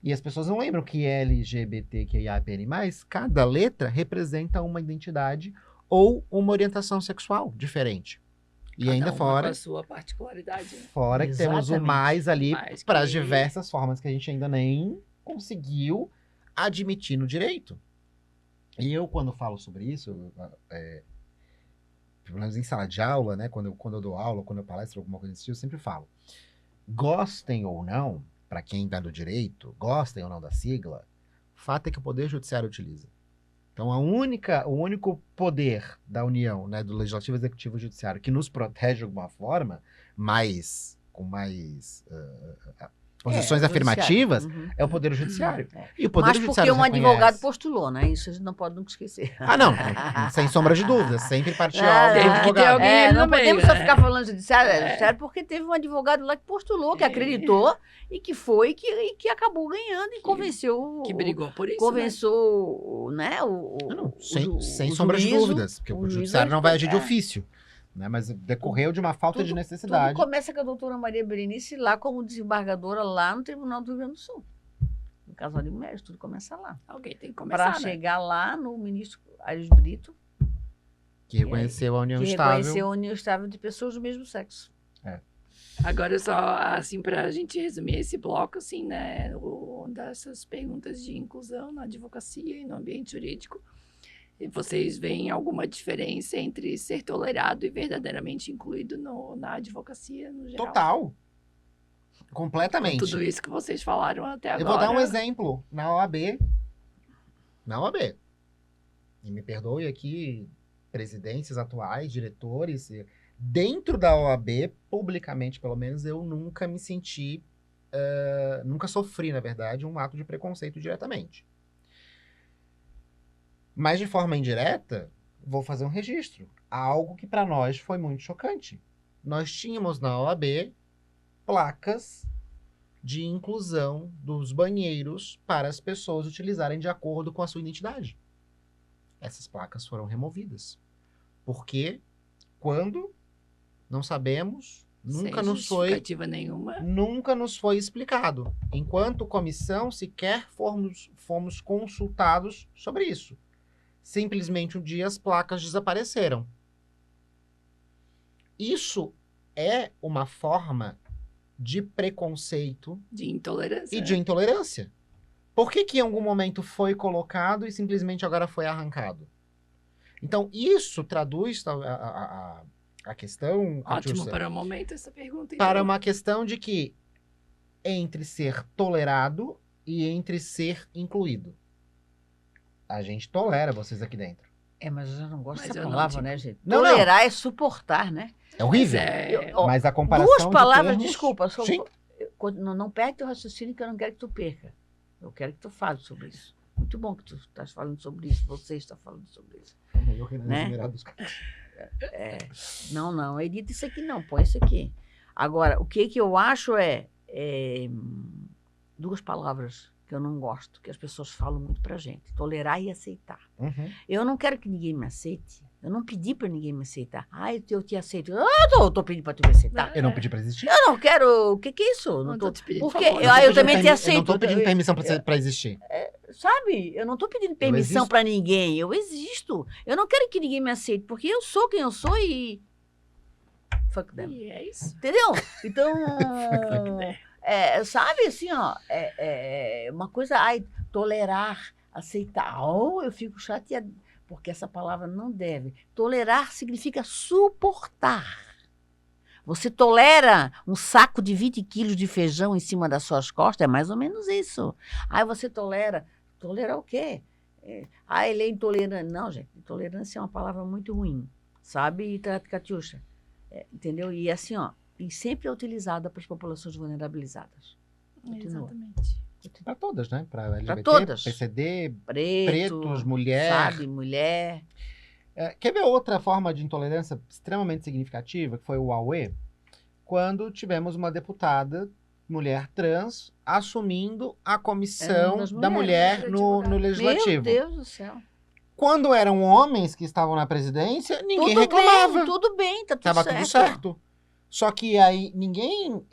E as pessoas não lembram que LGBTQIAPN+, cada letra representa uma identidade ou uma orientação sexual diferente. E Cada ainda uma fora... com a sua particularidade. Fora que temos o mais ali Mais para as que- diversas formas que a gente ainda nem conseguiu admitir no direito. E eu, quando falo sobre isso, pelo menos em sala de aula, né, quando eu dou aula, quando eu palestro, alguma coisa desse tipo, eu sempre falo. Gostem ou não, para quem dá do direito, gostem ou não da sigla, o fato é que o Poder Judiciário utiliza. Então, o único poder da União, né, do Legislativo, Executivo e Judiciário, que nos protege de alguma forma, com mais posições afirmativas, é o Poder Judiciário. E o Poder Mas porque Judiciário um reconhece. advogado postulou, né? Isso a gente não pode nunca esquecer. Não, sem sombra de dúvida, sempre partiu Ah, algo do tem que ter advogado. alguém Não no meio, podemos só né? ficar falando judiciário, porque teve um advogado lá que postulou, que acreditou e que foi e que acabou ganhando e convenceu. Que brigou por isso, Convenceu, né? Sem sombra de dúvidas, porque o Judiciário não vai agir de ofício. Né, mas decorreu de uma falta de necessidade. Tudo começa com a doutora Maria Berenice lá como desembargadora lá no Tribunal do Rio Grande do Sul. No Casal de Mulheres, tudo começa lá. Alguém tem que começar, Para né? chegar lá no ministro Aires Brito, Que reconheceu a união que estável. reconheceu a união estável de pessoas do mesmo sexo. Agora, só assim, para a gente resumir esse bloco, assim, né, dessas perguntas de inclusão na advocacia e no ambiente jurídico, vocês veem alguma diferença entre ser tolerado e verdadeiramente incluído na advocacia, no geral? Total. Completamente. Com tudo isso que vocês falaram até agora. Eu vou dar um exemplo. Na OAB. e me perdoe aqui, presidentes atuais, diretores, dentro da OAB, publicamente pelo menos, eu nunca me senti, nunca sofri, na verdade, um ato de preconceito diretamente. Mas de forma indireta, vou fazer um registro. Algo que para nós foi muito chocante. Nós tínhamos na OAB placas de inclusão dos banheiros para as pessoas utilizarem de acordo com a sua identidade. Essas placas foram removidas. Por quê? Quando? Não sabemos. Nunca Sem nos foi, justificativa nenhuma. nunca nos foi explicado. Enquanto comissão, sequer fomos consultados sobre isso. Simplesmente um dia as placas desapareceram. Isso é uma forma de preconceito De intolerância. e de intolerância. Por que que em algum momento foi colocado e simplesmente agora foi arrancado? Então, isso traduz a questão, Ótimo Catiúcia, para o momento essa pergunta. para então. uma questão de que entre ser tolerado e entre ser incluído. A gente tolera vocês aqui dentro. Mas eu não gosto Mas dessa eu não palavra, digo. né, gente? Não, não. Tolerar é suportar, né? É horrível. Mas Mas a comparação Duas de palavras, termos- desculpa. Sim. Não perde o raciocínio que eu não quero que tu perca. Eu quero que tu fale sobre isso. Muito bom que tu estás falando sobre isso. Você está falando sobre isso. Eu, Renan, Né? admirado dos caras. Não, edita isso aqui não, põe isso aqui. Agora, o que eu acho é duas palavras que eu não gosto, que as pessoas falam muito pra gente. Tolerar e aceitar. Uhum. Eu não quero que ninguém me aceite. Eu não pedi pra ninguém me aceitar. Eu te aceito. Eu tô pedindo pra tu me aceitar. Eu não pedi pra existir. Eu não quero... O que é isso? Não tô te pedindo Porque favor. eu também te Eu não aceito. tô pedindo permissão pra existir. Sabe? Eu não tô pedindo permissão existo. pra ninguém. Eu existo. Eu não quero que ninguém me aceite, porque eu sou quem eu sou e... Fuck them. E é isso. Entendeu? Então... Né? sabe, assim, ó... uma coisa... tolerar, aceitar. Eu fico chateada, porque essa palavra não deve. Tolerar significa suportar. Você tolera um saco de 20 quilos de feijão em cima das suas costas? É mais ou menos isso. Você tolera... Tolerar o quê? Ele é intolerante. Não, gente. Intolerância é uma palavra muito ruim. Sabe, Catiúcia? Entendeu? E assim, ó... E sempre é utilizada para as populações vulnerabilizadas. Continua. Exatamente. Pra todas, né? Pra LGBT, todas. PCD, Preto, pretos, mulher. sabe, mulher. Quer ver outra forma de intolerância extremamente significativa, que foi o Aue? Quando tivemos uma deputada, mulher trans, assumindo a comissão das da mulheres, mulher no Legislativo. Meu Deus do céu. Quando eram homens que estavam na presidência, ninguém Tudo reclamava. bem, tudo bem, tá tudo Tava certo. tudo certo. Só que aí ninguém...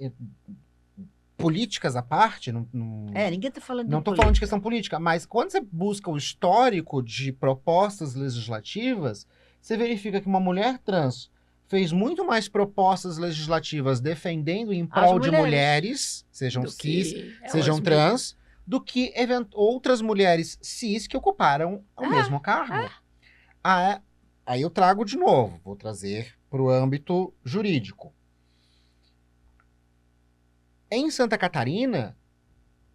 Políticas à parte, Ninguém tá falando de não estou política. falando de questão política, mas quando você busca o histórico de propostas legislativas, você verifica que uma mulher trans fez muito mais propostas legislativas defendendo em prol de mulheres, sejam Do cis, que elas sejam mesmas. trans, do que outras mulheres cis que ocuparam o mesmo cargo. Aí eu trago de novo, vou trazer para o âmbito jurídico. Em Santa Catarina,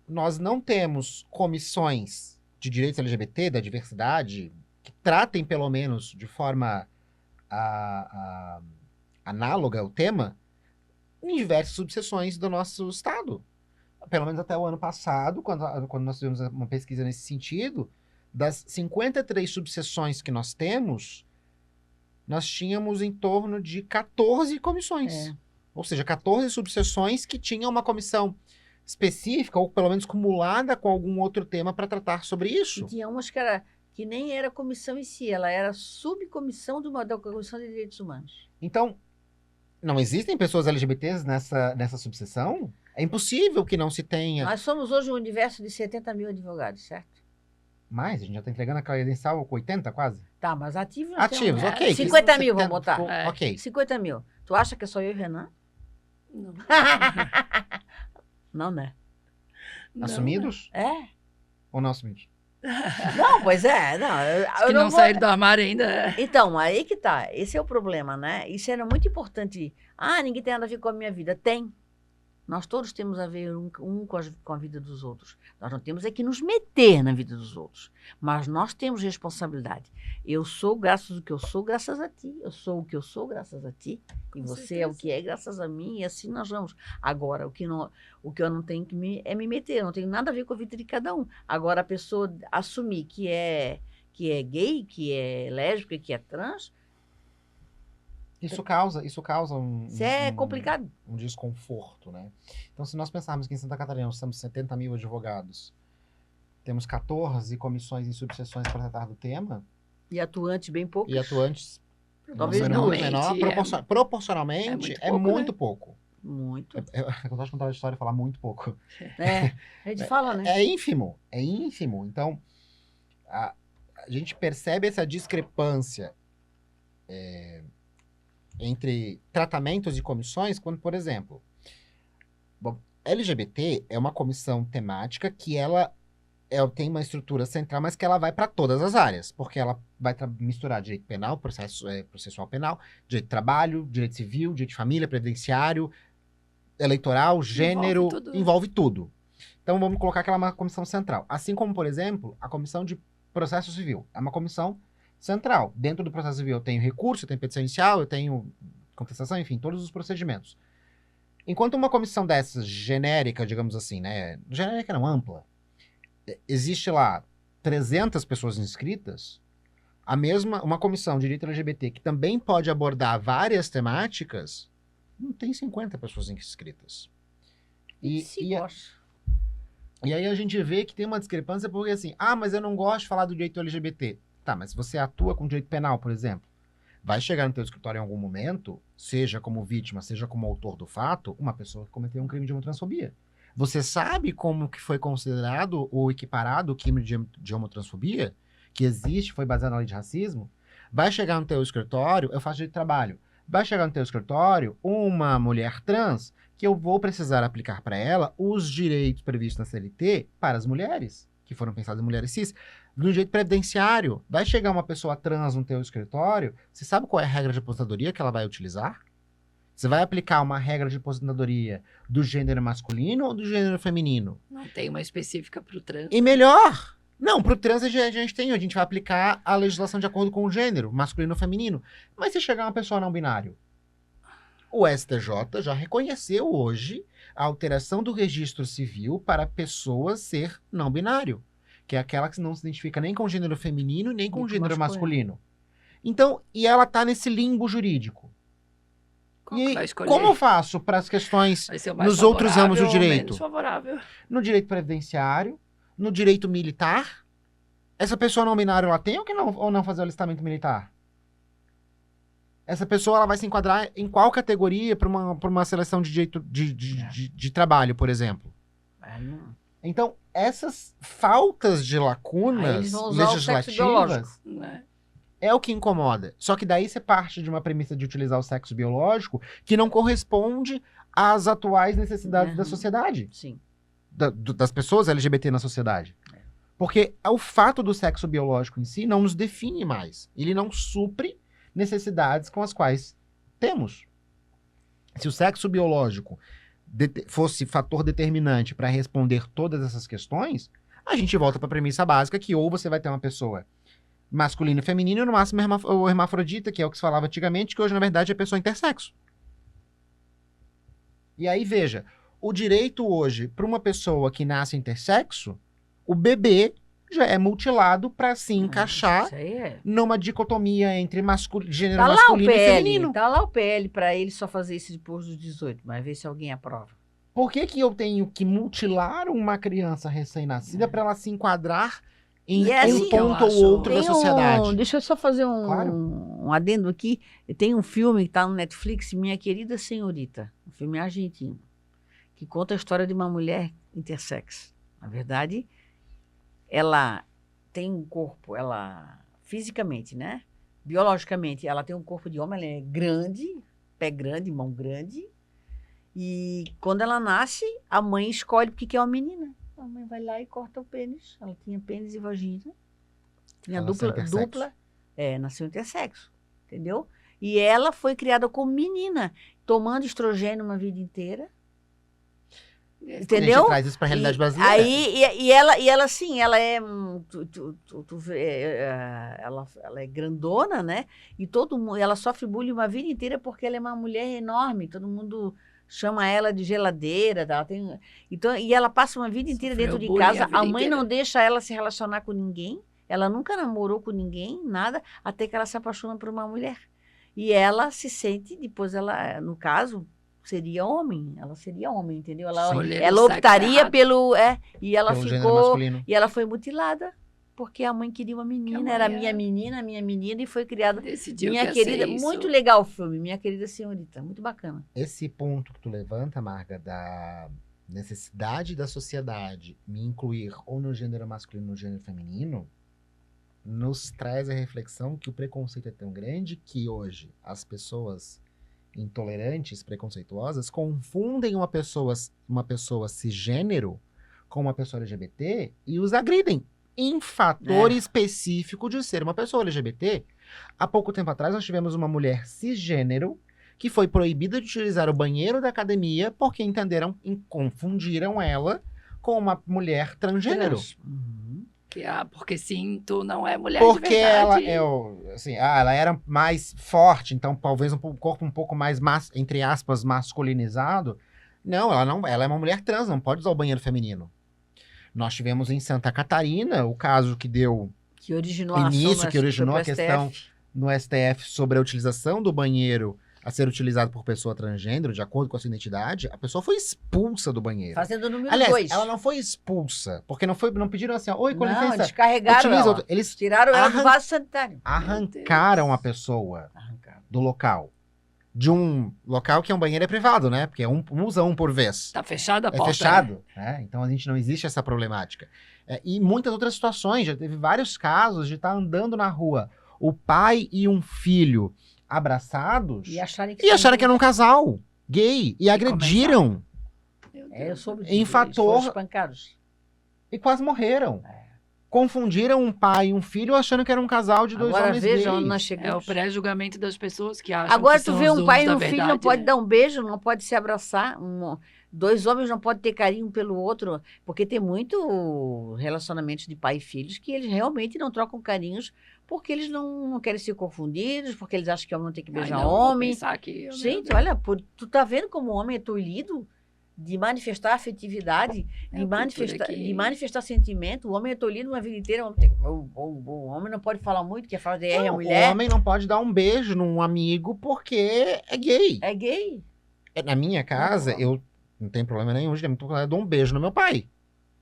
nós não temos comissões de direitos LGBT, da diversidade, que tratem, pelo menos, de forma análoga o tema, em diversas subseções do nosso estado. Pelo menos até o ano passado, quando nós fizemos uma pesquisa nesse sentido, das 53 subseções que nós temos, nós tínhamos em torno de 14 comissões. Ou seja, 14 subseções que tinham uma comissão específica, ou pelo menos cumulada com algum outro tema para tratar sobre isso. E tinha umas que nem era comissão em si, ela era subcomissão da Comissão de Direitos Humanos. Então, não existem pessoas LGBTs nessa subseção? É impossível que não se tenha. Nós somos hoje um universo de 70 mil advogados, certo? Mais, a gente já está entregando a credencial com 80 quase? Tá, mas ativos... Ativos, ok. 50 mil, vamos botar. Ok. 50 mil. Tu acha que é só eu e Renan? Não. Não, né? Não, Assumidos? Ou não assumidos? Não, pois é. Não, Que não saíram do armário ainda. Então, aí que tá. Esse é o problema, né? Isso era muito importante. Ninguém tem nada a ver com a minha vida. Tem. Nós todos temos a ver um com a vida dos outros. Nós não temos é que nos meter na vida dos outros. Mas nós temos responsabilidade. Eu sou graças ao que eu sou, graças a ti. Eu sou o que eu sou, graças a ti. E Com você certeza. é o que é, graças a mim. E assim nós vamos. Agora, o que eu não tenho que me meter. Eu não tenho nada a ver com a vida de cada um. Agora, a pessoa assumir que é gay, que é lésbica, que é trans, Isso causa isso é complicado. um desconforto, né? Então, se nós pensarmos que em Santa Catarina nós temos 70 mil advogados, temos 14 comissões e subseções para tratar do tema, E atuante bem pouco. e atuantes Talvez número não. muito menor, proporcionalmente é muito pouco. Muito. Eu gosto de contar a história e falar muito pouco. A gente fala, né? É ínfimo, é ínfimo. Então, a gente percebe essa discrepância entre tratamentos e comissões, quando, por exemplo, LGBT é uma comissão temática que ela tem uma estrutura central, mas que ela vai para todas as áreas, porque ela vai misturar direito penal, processual penal, direito de trabalho, direito civil, direito de família, previdenciário, eleitoral, gênero, envolve tudo. Então vamos colocar que ela é uma comissão central. Assim como, por exemplo, a comissão de processo civil é uma comissão central. Dentro do processo civil eu tenho recurso, eu tenho petição inicial, eu tenho contestação, enfim, todos os procedimentos. Enquanto uma comissão dessas genérica, digamos assim, né, genérica não, ampla, existe lá 300 pessoas inscritas, uma comissão de direito LGBT que também pode abordar várias temáticas, não tem 50 pessoas inscritas. E aí a gente vê que tem uma discrepância porque assim, mas eu não gosto de falar do direito LGBT. Tá, mas se você atua com direito penal, por exemplo, vai chegar no teu escritório em algum momento, seja como vítima, seja como autor do fato, uma pessoa que cometeu um crime de homotransfobia. Você sabe como que foi considerado ou equiparado o crime de homotransfobia, que existe, foi baseado na lei de racismo? Vai chegar no teu escritório, eu faço direito de trabalho, vai chegar no teu escritório uma mulher trans que eu vou precisar aplicar para ela os direitos previstos na CLT para as mulheres, que foram pensadas em mulheres cis. No direito previdenciário, vai chegar uma pessoa trans no teu escritório, você sabe qual é a regra de aposentadoria que ela vai utilizar? Você vai aplicar uma regra de aposentadoria do gênero masculino ou do gênero feminino? Não tem uma específica para o trans. E melhor, não, para o trans a gente vai aplicar a legislação de acordo com o gênero, masculino ou feminino. Mas se chegar uma pessoa não binário, o STJ já reconheceu hoje a alteração do registro civil para pessoas ser não binário, que é aquela que não se identifica nem com gênero feminino nem com gênero masculino. Então, e ela está nesse limbo jurídico. Como eu faço para as questões nos outros ramos do direito? No direito previdenciário, no direito militar, essa pessoa não binária ela tem ou não fazer o alistamento militar? Essa pessoa ela vai se enquadrar em qual categoria para uma seleção de direito de trabalho, por exemplo? Então, essas faltas de lacunas legislativas é o que incomoda. Só que daí você parte de uma premissa de utilizar o sexo biológico que não corresponde às atuais necessidades da sociedade. Sim. Das pessoas LGBT na sociedade. Porque o fato do sexo biológico em si não nos define mais. Ele não supre necessidades com as quais temos. Se o sexo biológico fosse fator determinante para responder todas essas questões, a gente volta para a premissa básica que ou você vai ter uma pessoa masculino e feminino, e no máximo o hermafrodita, que é o que se falava antigamente, que hoje, na verdade, é pessoa intersexo. E aí, veja, o direito hoje, para uma pessoa que nasce intersexo, o bebê já é mutilado para se encaixar numa dicotomia entre gênero masculino e feminino. Tá lá o PL para ele só fazer isso depois dos 18, mas ver se alguém aprova. Por que eu tenho que mutilar uma criança recém-nascida para ela se enquadrar em um ponto ou outro da sociedade? Deixa eu só fazer um adendo aqui. Tem um filme que está no Netflix, Minha Querida Senhorita, um filme argentino, que conta a história de uma mulher intersex. Na verdade, ela tem um corpo, ela fisicamente, né? Biologicamente, ela tem um corpo de homem, ela é grande, pé grande, mão grande. E quando ela nasce, a mãe escolhe porque quer uma menina. A mãe vai lá e corta o pênis. Ela tinha pênis e vagina. Tinha dupla. Nasceu intersexo. Entendeu? E ela foi criada como menina, tomando estrogênio uma vida inteira. A gente Entendeu? traz isso para a realidade E brasileira. aí, ela sim, ela é. Tu vê, ela é grandona, né? E todo mundo, ela sofre bullying uma vida inteira porque ela é uma mulher enorme. Todo mundo chama ela de geladeira. Ela tem, então, e ela passa uma vida inteira Sofreu dentro de bullying casa. a vida A mãe não inteira. deixa ela se relacionar com ninguém. Ela nunca namorou com ninguém, nada, até que ela se apaixona por uma mulher. E ela se sente, depois ela, no caso, seria homem. Ela seria homem, entendeu? Ela, Sim. Escolheram ela o sexo optaria errado. pelo. E ela Pelo gênero ficou. masculino. E ela foi mutilada. Porque a mãe queria uma menina, mãe era é- minha menina, e foi criada. Decidiu Minha que ia ser querida, isso. muito legal o filme, Minha Querida Senhorita, muito bacana. Esse ponto que tu levanta, Marga, da necessidade da sociedade me incluir ou no gênero masculino ou no gênero feminino, nos traz a reflexão que o preconceito é tão grande que hoje as pessoas intolerantes, preconceituosas, confundem uma pessoa cisgênero com uma pessoa LGBT e os agridem em fator específico de ser uma pessoa LGBT. Há pouco tempo atrás nós tivemos uma mulher cisgênero que foi proibida de utilizar o banheiro da academia porque entenderam e confundiram ela com uma mulher transgênero. Uhum. Porque sim, tu não é mulher Porque de ela verdade. ela era mais forte, então talvez um corpo um pouco mais, entre aspas, masculinizado. Não, ela é uma mulher trans, não pode usar o banheiro feminino. Nós tivemos em Santa Catarina o caso que deu Que originou a início, ação que originou a sobre o questão STF. no STF sobre a utilização do banheiro a ser utilizado por pessoa transgênero, de acordo com a sua identidade. A pessoa foi expulsa do banheiro. Fazendo o número Aliás, 2. ela não foi expulsa, porque não pediram assim, ó, oi, com Não, licença, descarregaram utiliza ela. outro. Eles Tiraram ela do arran- vaso sanitário. arrancaram a pessoa Arrancaram. do local. De um local que é um banheiro privado, né? Porque usa um por vez. Tá fechada a É porta. fechado, né? Então a gente não existe essa problemática. E muitas outras situações, já teve vários casos de estar andando na rua, o pai e um filho abraçados E acharem e acharam que era um casal gay e agrediram Meu Eu Deus. soube Em disso, eles fator- foram espancados. e quase morreram. Confundiram um pai e um filho achando que era um casal de dois Agora homens veja gays. onde nós É o chegamos. pré-julgamento das pessoas que acham Agora que tu são vê os um pai e donos um da filho, não verdade, pode né? dar um beijo, não pode se abraçar. Dois homens não podem ter carinho um pelo outro, porque tem muito relacionamentos de pai e filhos que eles realmente não trocam carinhos porque eles não querem ser confundidos, porque eles acham que homem não tem que Ai, beijar não, vou homem. pensar que, meu Gente, Deus, olha, tu tá vendo como o homem é tolhido de manifestar afetividade, é de, a manifestar, cultura que- de manifestar sentimento. O homem é tolhido uma vida inteira. O homem não pode falar muito, que fala de a Não, mulher. O homem não pode dar um beijo num amigo porque é gay. É gay. Na minha casa, Não. eu não tenho problema nenhum, eu dou um beijo no meu pai.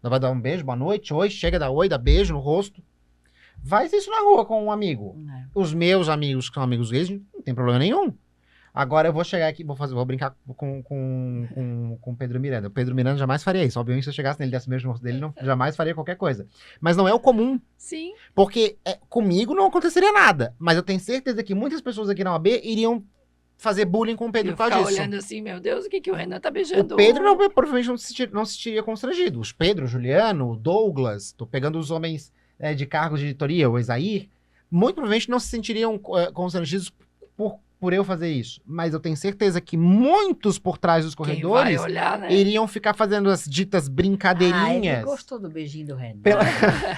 Não vai dar um beijo, boa noite, oi, chega, dá oi, dá beijo no rosto. Faz isso na rua com um amigo. Os meus amigos que são amigos gays, não tem problema nenhum. Agora eu vou chegar aqui, vou brincar com o Pedro Miranda. O Pedro Miranda jamais faria isso. Obviamente, se eu chegasse nele e desse beijo no rosto dele, não, jamais faria qualquer coisa. Mas não é o comum. Sim, Porque comigo não aconteceria nada. Mas eu tenho certeza que muitas pessoas aqui na OAB iriam fazer bullying com o Pedro eu por causa ficar disso. olhando assim, meu Deus, o que o Renan tá O beijando? Pedro provavelmente não se sentiria constrangido. Os Pedro, o Juliano, o Douglas, tô pegando os homens de cargos de editoria, o Esair, muito provavelmente não se sentiriam constrangidos por eu fazer isso. Mas eu tenho certeza que muitos por trás dos Quem corredores vai olhar, né? iriam ficar fazendo as ditas Ah, ele brincadeirinhas. gostou do beijinho do Renan.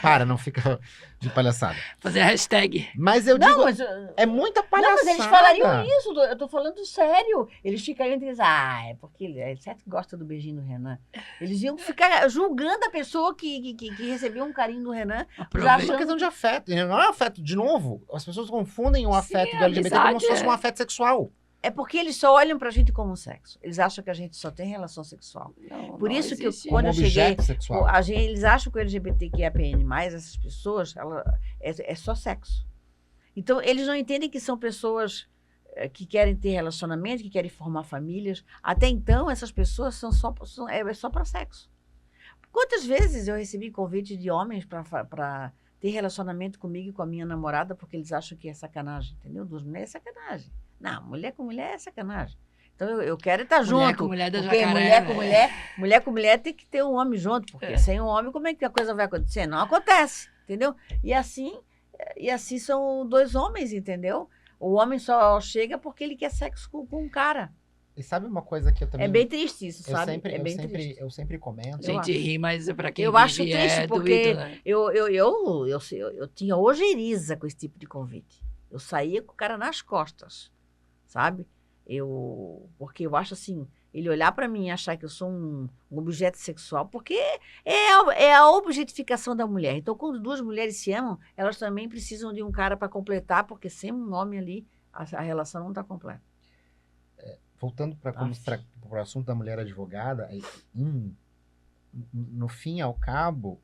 Para, não fica de palhaçada. Fazer a hashtag. Mas eu Não, digo, mas, é muita não, palhaçada. mas eles falariam isso, eu tô falando sério. Eles ficariam dizendo, é porque ele é certo que gosta do beijinho do Renan. Eles iam ficar julgando a pessoa que recebeu um carinho do Renan. É Aproveita. uma questão de afeto. Não é afeto, de novo. As pessoas confundem o Sim, afeto do LGBT como se amizade, fosse um afeto sexual. É porque eles só olham pra gente como sexo. Eles acham que a gente só tem relação sexual. Não, Por não isso que existe. quando Como eu cheguei, objeto sexual. eles acham que o LGBTQIAPN+, essas pessoas, é só sexo. Então, eles não entendem que são pessoas que querem ter relacionamento, que querem formar famílias. Até então, essas pessoas é só para sexo. Quantas vezes eu recebi convite de homens para ter relacionamento comigo e com a minha namorada, porque eles acham que é sacanagem, entendeu? Duas mulheres é sacanagem. Não, mulher com mulher é sacanagem. Então, eu quero estar Mulher junto. com mulher da Porque jacaré, mulher né? com mulher com mulher tem que ter um homem junto, porque sem um homem, como é que a coisa vai acontecer? Não acontece, entendeu? E assim são dois homens, entendeu? O homem só chega porque ele quer sexo com um cara. E sabe uma coisa que eu também... É bem triste isso, eu sabe? sempre, É eu bem sempre, triste. eu sempre comento. A gente ri, mas para quem Eu vive acho triste, é porque doído, né? eu tinha ojeriza com esse tipo de convite. Eu saía com o cara nas costas, sabe? Porque eu acho assim, ele olhar para mim e achar que eu sou um objeto sexual, porque é a objetificação da mulher. Então, quando duas mulheres se amam, elas também precisam de um cara para completar, porque sem um homem ali, a relação não está completa. Voltando para o assunto da mulher advogada, no fim ao cabo,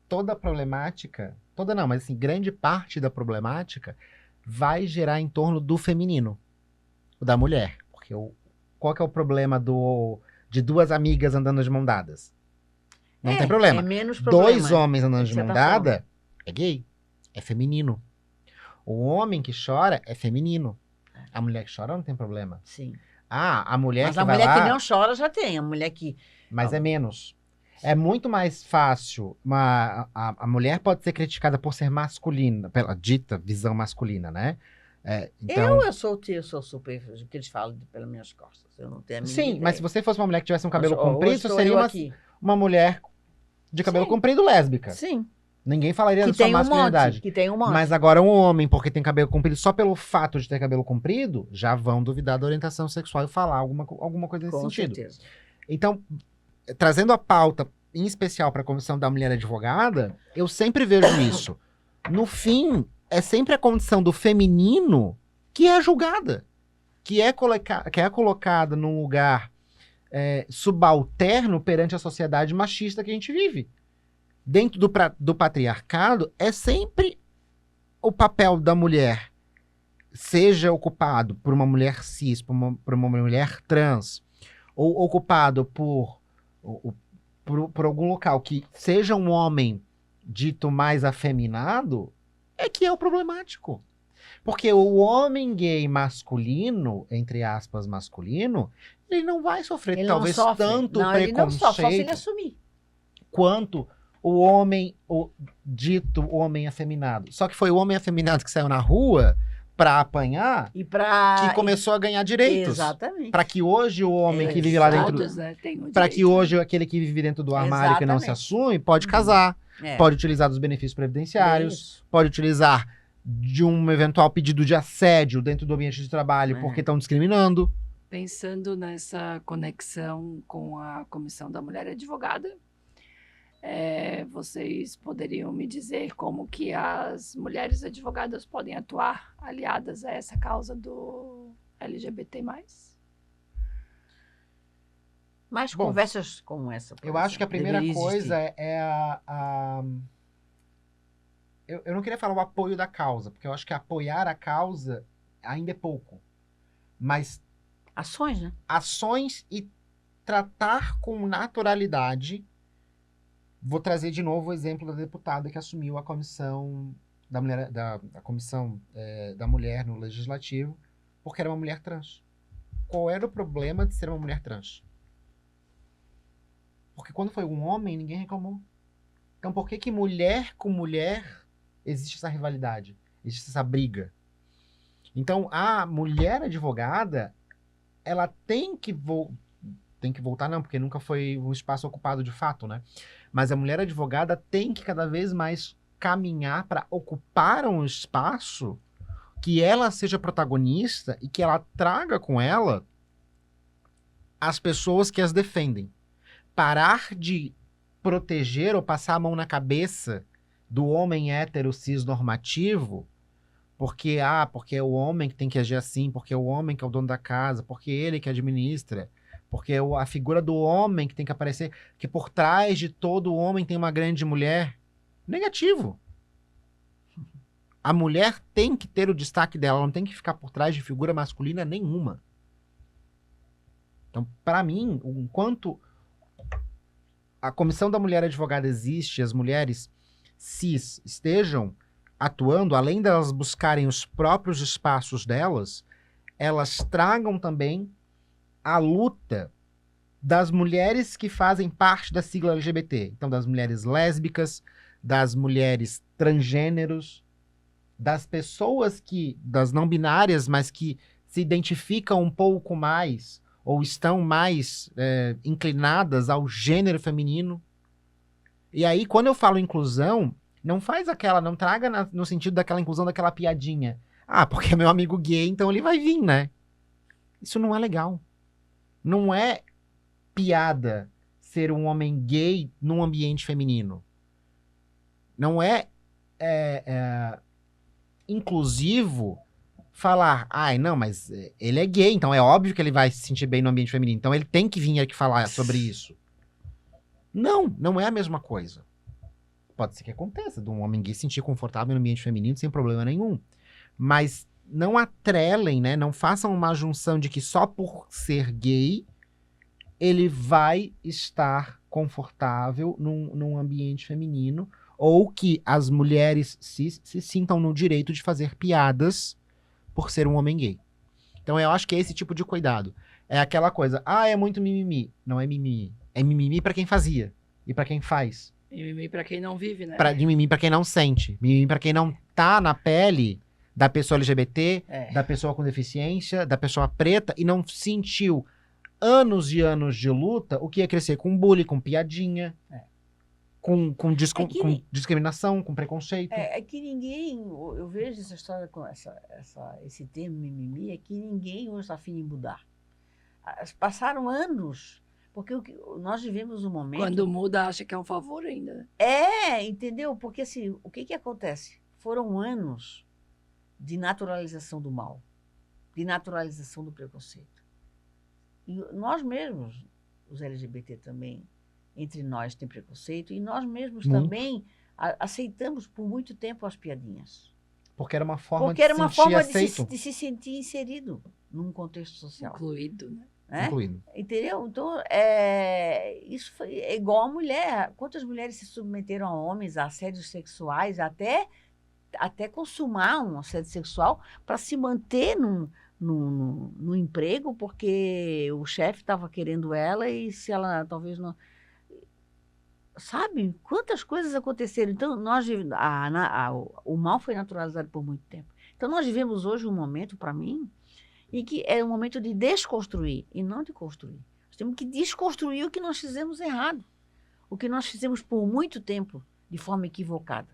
toda a problemática, toda não, mas assim, grande parte da problemática vai gerar em torno do feminino, da mulher. Porque qual que é o problema de duas amigas andando de mão dadas? Não tem problema. É menos problema. Dois homens andando de de mão certa dada é gay, é feminino. O homem que chora é feminino. A mulher que chora não tem problema. Sim. A mulher Mas que a vai mulher lá... que não chora já tem. A mulher que... Mas é menos. É muito mais fácil. A mulher pode ser criticada por ser masculina, pela dita visão masculina, né? Então, Eu sou super... O que eles falam pelas minhas costas. Eu não tenho a mínima sim, ideia. mas se você fosse uma mulher que tivesse um cabelo Hoje comprido, estou seria eu aqui. uma mulher de cabelo Sim. comprido lésbica. Sim. Ninguém falaria Que da sua tem um masculinidade. monte. Que tem um monte. Mas agora um homem, porque tem cabelo comprido, só pelo fato de ter cabelo comprido, já vão duvidar da orientação sexual e falar alguma coisa nesse Com sentido. certeza. Então, trazendo a pauta, em especial para a Comissão da Mulher Advogada, eu sempre vejo isso. No fim, é sempre a condição do feminino que é julgada, que é colocada num lugar subalterno perante a sociedade machista que a gente vive. Dentro do patriarcado, é sempre o papel da mulher, seja ocupado por uma mulher cis, por uma mulher trans, ou ocupado por algum local que seja um homem dito mais afeminado, é que é o problemático. Porque o homem gay masculino, entre aspas, masculino, ele não vai sofrer Ele talvez não sofre. tanto Não, ele não sofre, só se ele preconceito assumir. quanto o dito homem afeminado. Só que foi o homem afeminado que saiu na rua para apanhar E pra... que começou a ganhar direitos. Exatamente. Para que hoje o homem que vive lá dentro... Todos, né, têm o Para que direito. hoje aquele que vive dentro do armário que não se Exatamente. assume, pode casar, É. pode utilizar dos benefícios previdenciários, Isso. pode utilizar de um eventual pedido de assédio dentro do ambiente de trabalho É. porque estão discriminando. Pensando nessa conexão com a Comissão da Mulher Advogada, vocês poderiam me dizer como que as mulheres advogadas podem atuar aliadas a essa causa do LGBT+. Mas Bom, conversas como essa. por Eu acho que a exemplo, primeira deveria coisa existir. Eu não queria falar o apoio da causa, porque eu acho que apoiar a causa ainda é pouco. Mas Ações, né? ações e tratar com naturalidade. Vou trazer de novo o exemplo da deputada que assumiu a comissão da mulher, a comissão da mulher no legislativo, porque era uma mulher trans. Qual era o problema de ser uma mulher trans? Porque quando foi um homem, ninguém reclamou. Então por que mulher com mulher existe essa rivalidade? Existe essa briga? Então a mulher advogada, ela tem que voltar, não, porque nunca foi um espaço ocupado de fato, né? Mas a mulher advogada tem que cada vez mais caminhar para ocupar um espaço que ela seja protagonista e que ela traga com ela as pessoas que as defendem. Parar de proteger ou passar a mão na cabeça do homem hétero cis normativo, porque é o homem que tem que agir assim, porque é o homem que é o dono da casa, porque é ele que administra, porque é a figura do homem que tem que aparecer, que por trás de todo homem tem uma grande mulher. Negativo. A mulher tem que ter o destaque dela, ela não tem que ficar por trás de figura masculina nenhuma. Então, para mim, enquanto a Comissão da Mulher Advogada existe, as mulheres cis estejam atuando, além delas buscarem os próprios espaços delas, elas tragam também a luta das mulheres que fazem parte da sigla LGBT. Então, das mulheres lésbicas, das mulheres transgêneros, das pessoas das não binárias, mas que se identificam um pouco mais ou estão mais inclinadas ao gênero feminino. E aí, quando eu falo inclusão, não traga no sentido daquela inclusão, daquela piadinha. Ah, porque é meu amigo gay, então ele vai vir, né? Isso não é legal. Não é piada ser um homem gay num ambiente feminino. Não é inclusivo falar, não, mas ele é gay, então é óbvio que ele vai se sentir bem no ambiente feminino, então ele tem que vir aqui falar sobre isso. Não é a mesma coisa. Pode ser que aconteça, de um homem gay se sentir confortável no ambiente feminino sem problema nenhum, mas não atrelem, né, não façam uma junção de que só por ser gay ele vai estar confortável num ambiente feminino, ou que as mulheres se sintam no direito de fazer piadas por ser um homem gay. Então eu acho que é esse tipo de cuidado. É aquela coisa, é muito mimimi. Não é mimimi. É mimimi pra quem fazia e pra quem faz. Mimimi pra quem não vive, né? Mimimi pra quem não sente. Mimimi pra quem não tá na pele da pessoa LGBT, da pessoa com deficiência, da pessoa preta, e não sentiu anos e anos de luta o que ia crescer com bullying, com piadinha, com discriminação, com preconceito. É que ninguém, eu vejo essa história com esse termo mimimi, é que ninguém hoje está afim em mudar. Passaram anos, porque nós vivemos um momento... Quando muda, acha que é um favor ainda. Entendeu? Porque assim, o que acontece? Foram anos de naturalização do mal, de naturalização do preconceito. E nós mesmos, os LGBT também, entre nós tem preconceito, e nós mesmos também aceitamos por muito tempo as piadinhas. Porque era uma forma de se sentir inserido num contexto social. Incluído, né? Incluído. Entendeu? Então, isso é igual a mulher. Quantas mulheres se submeteram a homens, a assédios sexuais, até consumar um assédio sexual para se manter no emprego, porque o chefe estava querendo ela e se ela talvez não... Sabe? Quantas coisas aconteceram. Então, o mal foi naturalizado por muito tempo. Então, nós vivemos hoje um momento, para mim, em que é um momento de desconstruir e não de construir. Nós temos que desconstruir o que nós fizemos errado, o que nós fizemos por muito tempo de forma equivocada,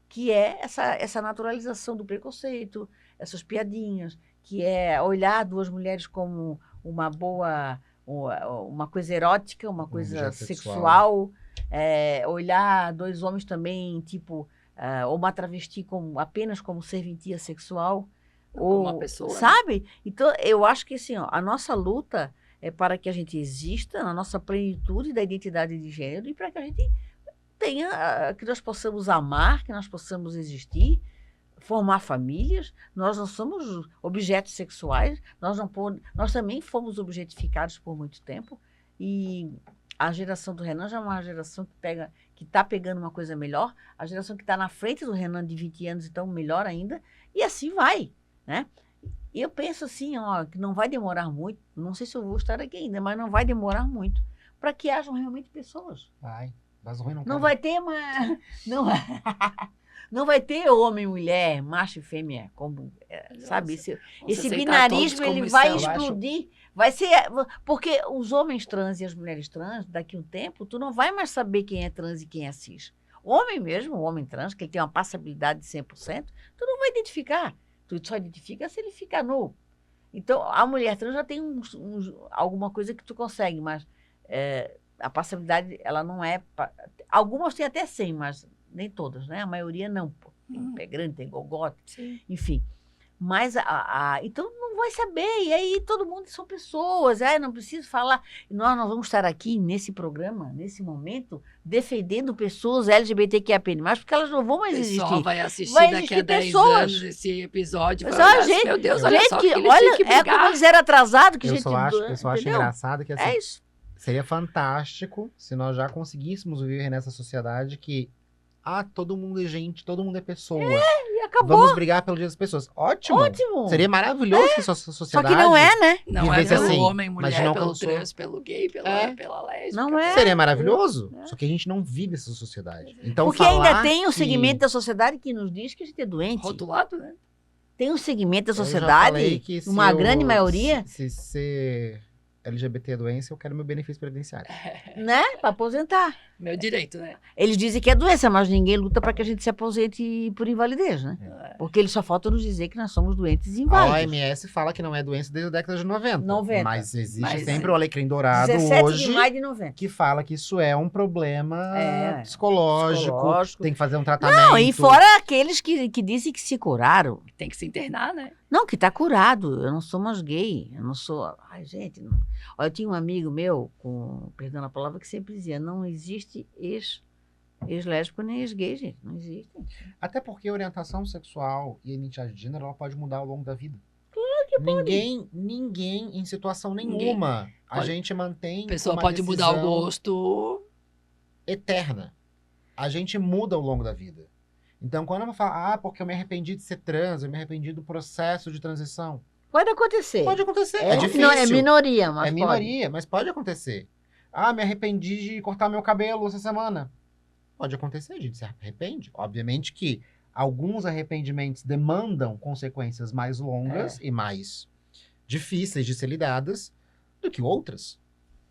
que é essa naturalização do preconceito, essas piadinhas, que é olhar duas mulheres como uma coisa erótica, uma coisa sexual, olhar dois homens também, tipo, ou uma travesti apenas como serventia sexual, ou uma pessoa, sabe? Né? Então, eu acho que assim, a nossa luta é para que a gente exista na nossa plenitude da identidade de gênero e para que a gente que nós possamos amar, que nós possamos existir, formar famílias. Nós não somos objetos sexuais, nós também fomos objetificados por muito tempo, e a geração do Renan já é uma geração que está pegando uma coisa melhor, a geração que está na frente do Renan de 20 anos, então melhor ainda, e assim vai, né? E eu penso assim, que não vai demorar muito, não sei se eu vou estar aqui ainda, mas não vai demorar muito para que hajam realmente pessoas. Mas ruim não vai ter não vai ter homem, mulher, macho e fêmea, como, sabe? Esse binarismo ele vai explodir. Vai ser, porque os homens trans e as mulheres trans, daqui a um tempo, tu não vai mais saber quem é trans e quem é cis. O homem mesmo, o homem trans, que ele tem uma passabilidade de 100%, tu não vai identificar. Tu só identifica se ele fica nu. Então, a mulher trans já tem alguma coisa que tu consegue, mas a passabilidade, ela não é... Algumas têm até 100, mas nem todas, né? A maioria não. Tem pé grande, tem gogote, enfim. Mas, então, não vai saber. E aí, todo mundo são pessoas. Não preciso falar. Nós vamos estar aqui, nesse programa, nesse momento, defendendo pessoas LGBTQIA+, porque elas não vão mais existir. O pessoal vai assistir daqui a 10 anos esse episódio. Meu Deus, olha só que eles tinham que brigar. Como eles eram atrasados. Eu só acho engraçado que, assim, é isso. Seria fantástico se nós já conseguíssemos viver nessa sociedade que todo mundo é gente, todo mundo é pessoa. E acabou. Vamos brigar pelo dia das pessoas. Ótimo. Seria maravilhoso se a sociedade... Só que não é, né? Não é pelo homem, mulher, pelo trans, pelo gay, pela lésbica. Não é. Seria maravilhoso. Só que a gente não vive essa sociedade. Então, porque ainda tem um segmento da sociedade que nos diz que a gente é doente. Rotulado, né? Tem um segmento da sociedade, uma grande maioria... Se ser LGBT é doença, eu quero meu benefício previdenciário. Né? Para aposentar. Meu direito, né? Eles dizem que é doença, mas ninguém luta para que a gente se aposente por invalidez, né? Porque eles só faltam nos dizer que nós somos doentes A inválidos. OMS fala que não é doença desde a década de 90. 90. Mas existe Mas, sempre o alecrim dourado 17 hoje de maio de 90. que fala que isso é um problema psicológico, psicológico. tem que fazer um tratamento. Não, e fora aqueles que dizem que se curaram. Tem que se internar, né? Não, que tá curado. Eu não sou mais gay. Eu não sou. Ai, gente. Não. Olha, eu tinha um amigo meu, com perdão a palavra, que sempre dizia: não existe ex-lésbico nem ex-gay, gente. Não existe. Até porque a orientação sexual e a identidade de gênero ela pode mudar ao longo da vida. Claro que pode. Ninguém, em situação nenhuma, a gente mantém. A pessoa uma pode mudar o decisão gosto. eterna. A gente muda ao longo da vida. Então, quando eu falo, porque eu me arrependi de ser trans, eu me arrependi do processo de transição. Pode acontecer. Pode acontecer. É difícil. Não, é minoria, mas É minoria, mas pode acontecer. Me arrependi de cortar meu cabelo essa semana. Pode acontecer, a gente se arrepende. Obviamente que alguns arrependimentos demandam consequências mais longas e mais difíceis de ser lidadas do que outras.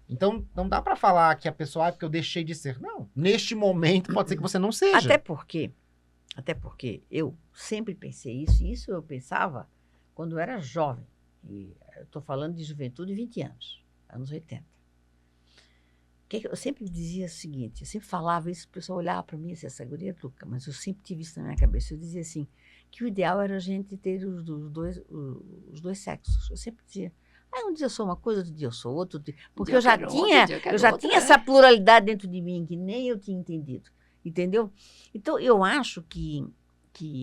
Então, não dá pra falar que a pessoa, porque eu deixei de ser. Não. Neste momento, pode ser que você não seja. Até porque eu sempre pensei isso, e isso eu pensava quando eu era jovem. E eu estou falando de juventude de 20 anos, anos 80. Eu sempre dizia o seguinte, eu sempre falava isso, o pessoal olhava para mim e dizia, essa guria é louca, mas eu sempre tive isso na minha cabeça. Eu dizia assim, que o ideal era a gente ter os dois sexos. Eu sempre dizia, um dia eu sou uma coisa, outro dia eu sou outro. Porque eu já tinha essa pluralidade dentro de mim, que nem eu tinha entendido. Entendeu? Então, eu acho que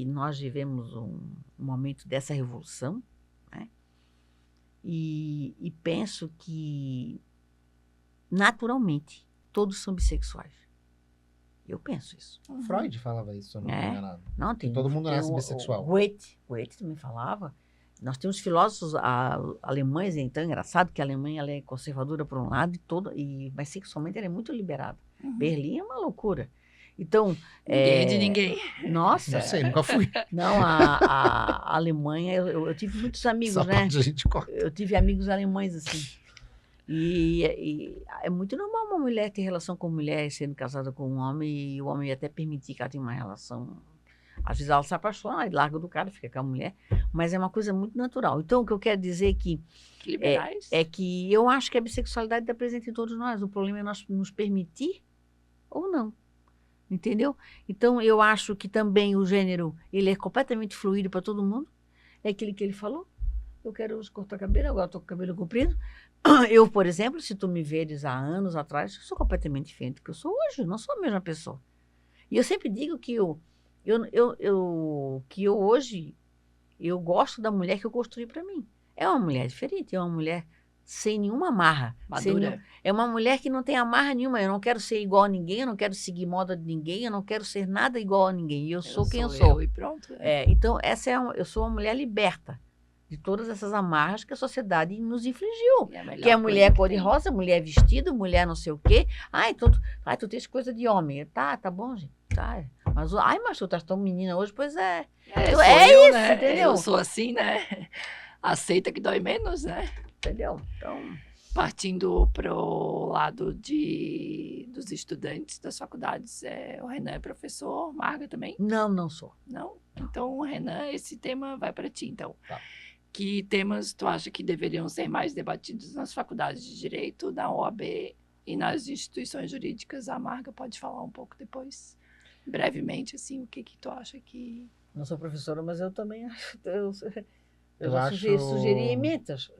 nós vivemos um momento dessa revolução, né? E penso que, naturalmente, todos são bissexuais. Eu penso isso. Freud falava isso, eu não me engano. Não, tem, todo mundo nasce o bissexual. Goethe também falava. Nós temos filósofos alemães, então é engraçado que a Alemanha ela é conservadora por um lado, mas sexualmente ela é muito liberada. Berlim é uma loucura. Então, ninguém é de ninguém. Nossa. Não sei, nunca fui. Não, a Alemanha, eu tive muitos amigos, Essa né? parte a gente corta. Eu tive amigos alemães, assim. E é muito normal uma mulher ter relação com mulher, sendo casada com um homem, e o homem até permitir que ela tenha uma relação. Às vezes ela se apaixona, larga do cara, fica com a mulher, mas é uma coisa muito natural. Então, o que eu quero dizer é que que eu acho que a bissexualidade está presente em todos nós. O problema é nós nos permitir ou não. Entendeu? Então, eu acho que também o gênero, ele é completamente fluido para todo mundo. É aquilo que ele falou. Eu quero cortar cabelo, agora estou com o cabelo comprido. Eu, por exemplo, se tu me veres há anos atrás, eu sou completamente diferente do que eu sou hoje. Não sou a mesma pessoa. E eu sempre digo que eu hoje, eu gosto da mulher que eu construí para mim. É uma mulher diferente, é uma mulher sem nenhuma amarra. Madura. É uma mulher que não tem amarra nenhuma. Eu não quero ser igual a ninguém, eu não quero seguir moda de ninguém, eu não quero ser nada igual a ninguém. Eu sou quem eu sou. E pronto. Então, eu sou uma mulher liberta de todas essas amarras que a sociedade nos infligiu. Que é mulher cor-de-rosa, mulher vestido, mulher não sei o quê. Então, tu tens coisa de homem. Tá bom, gente. Tá. Mas tu estás tão menina hoje, pois é. Isso, né? Entendeu? Eu sou assim, né? Aceita que dói menos, né? Entendeu? Então, partindo para o lado dos estudantes das faculdades, o Renan é professor, Marga também? Não sou. Não? Então, Renan, esse tema vai para ti, então. Tá. Que temas tu acha que deveriam ser mais debatidos nas faculdades de Direito, na OAB e nas instituições jurídicas? A Marga pode falar um pouco depois, brevemente, assim, o que tu acha que... Não sou professora, mas eu também acho... Eu já sugeri emendas,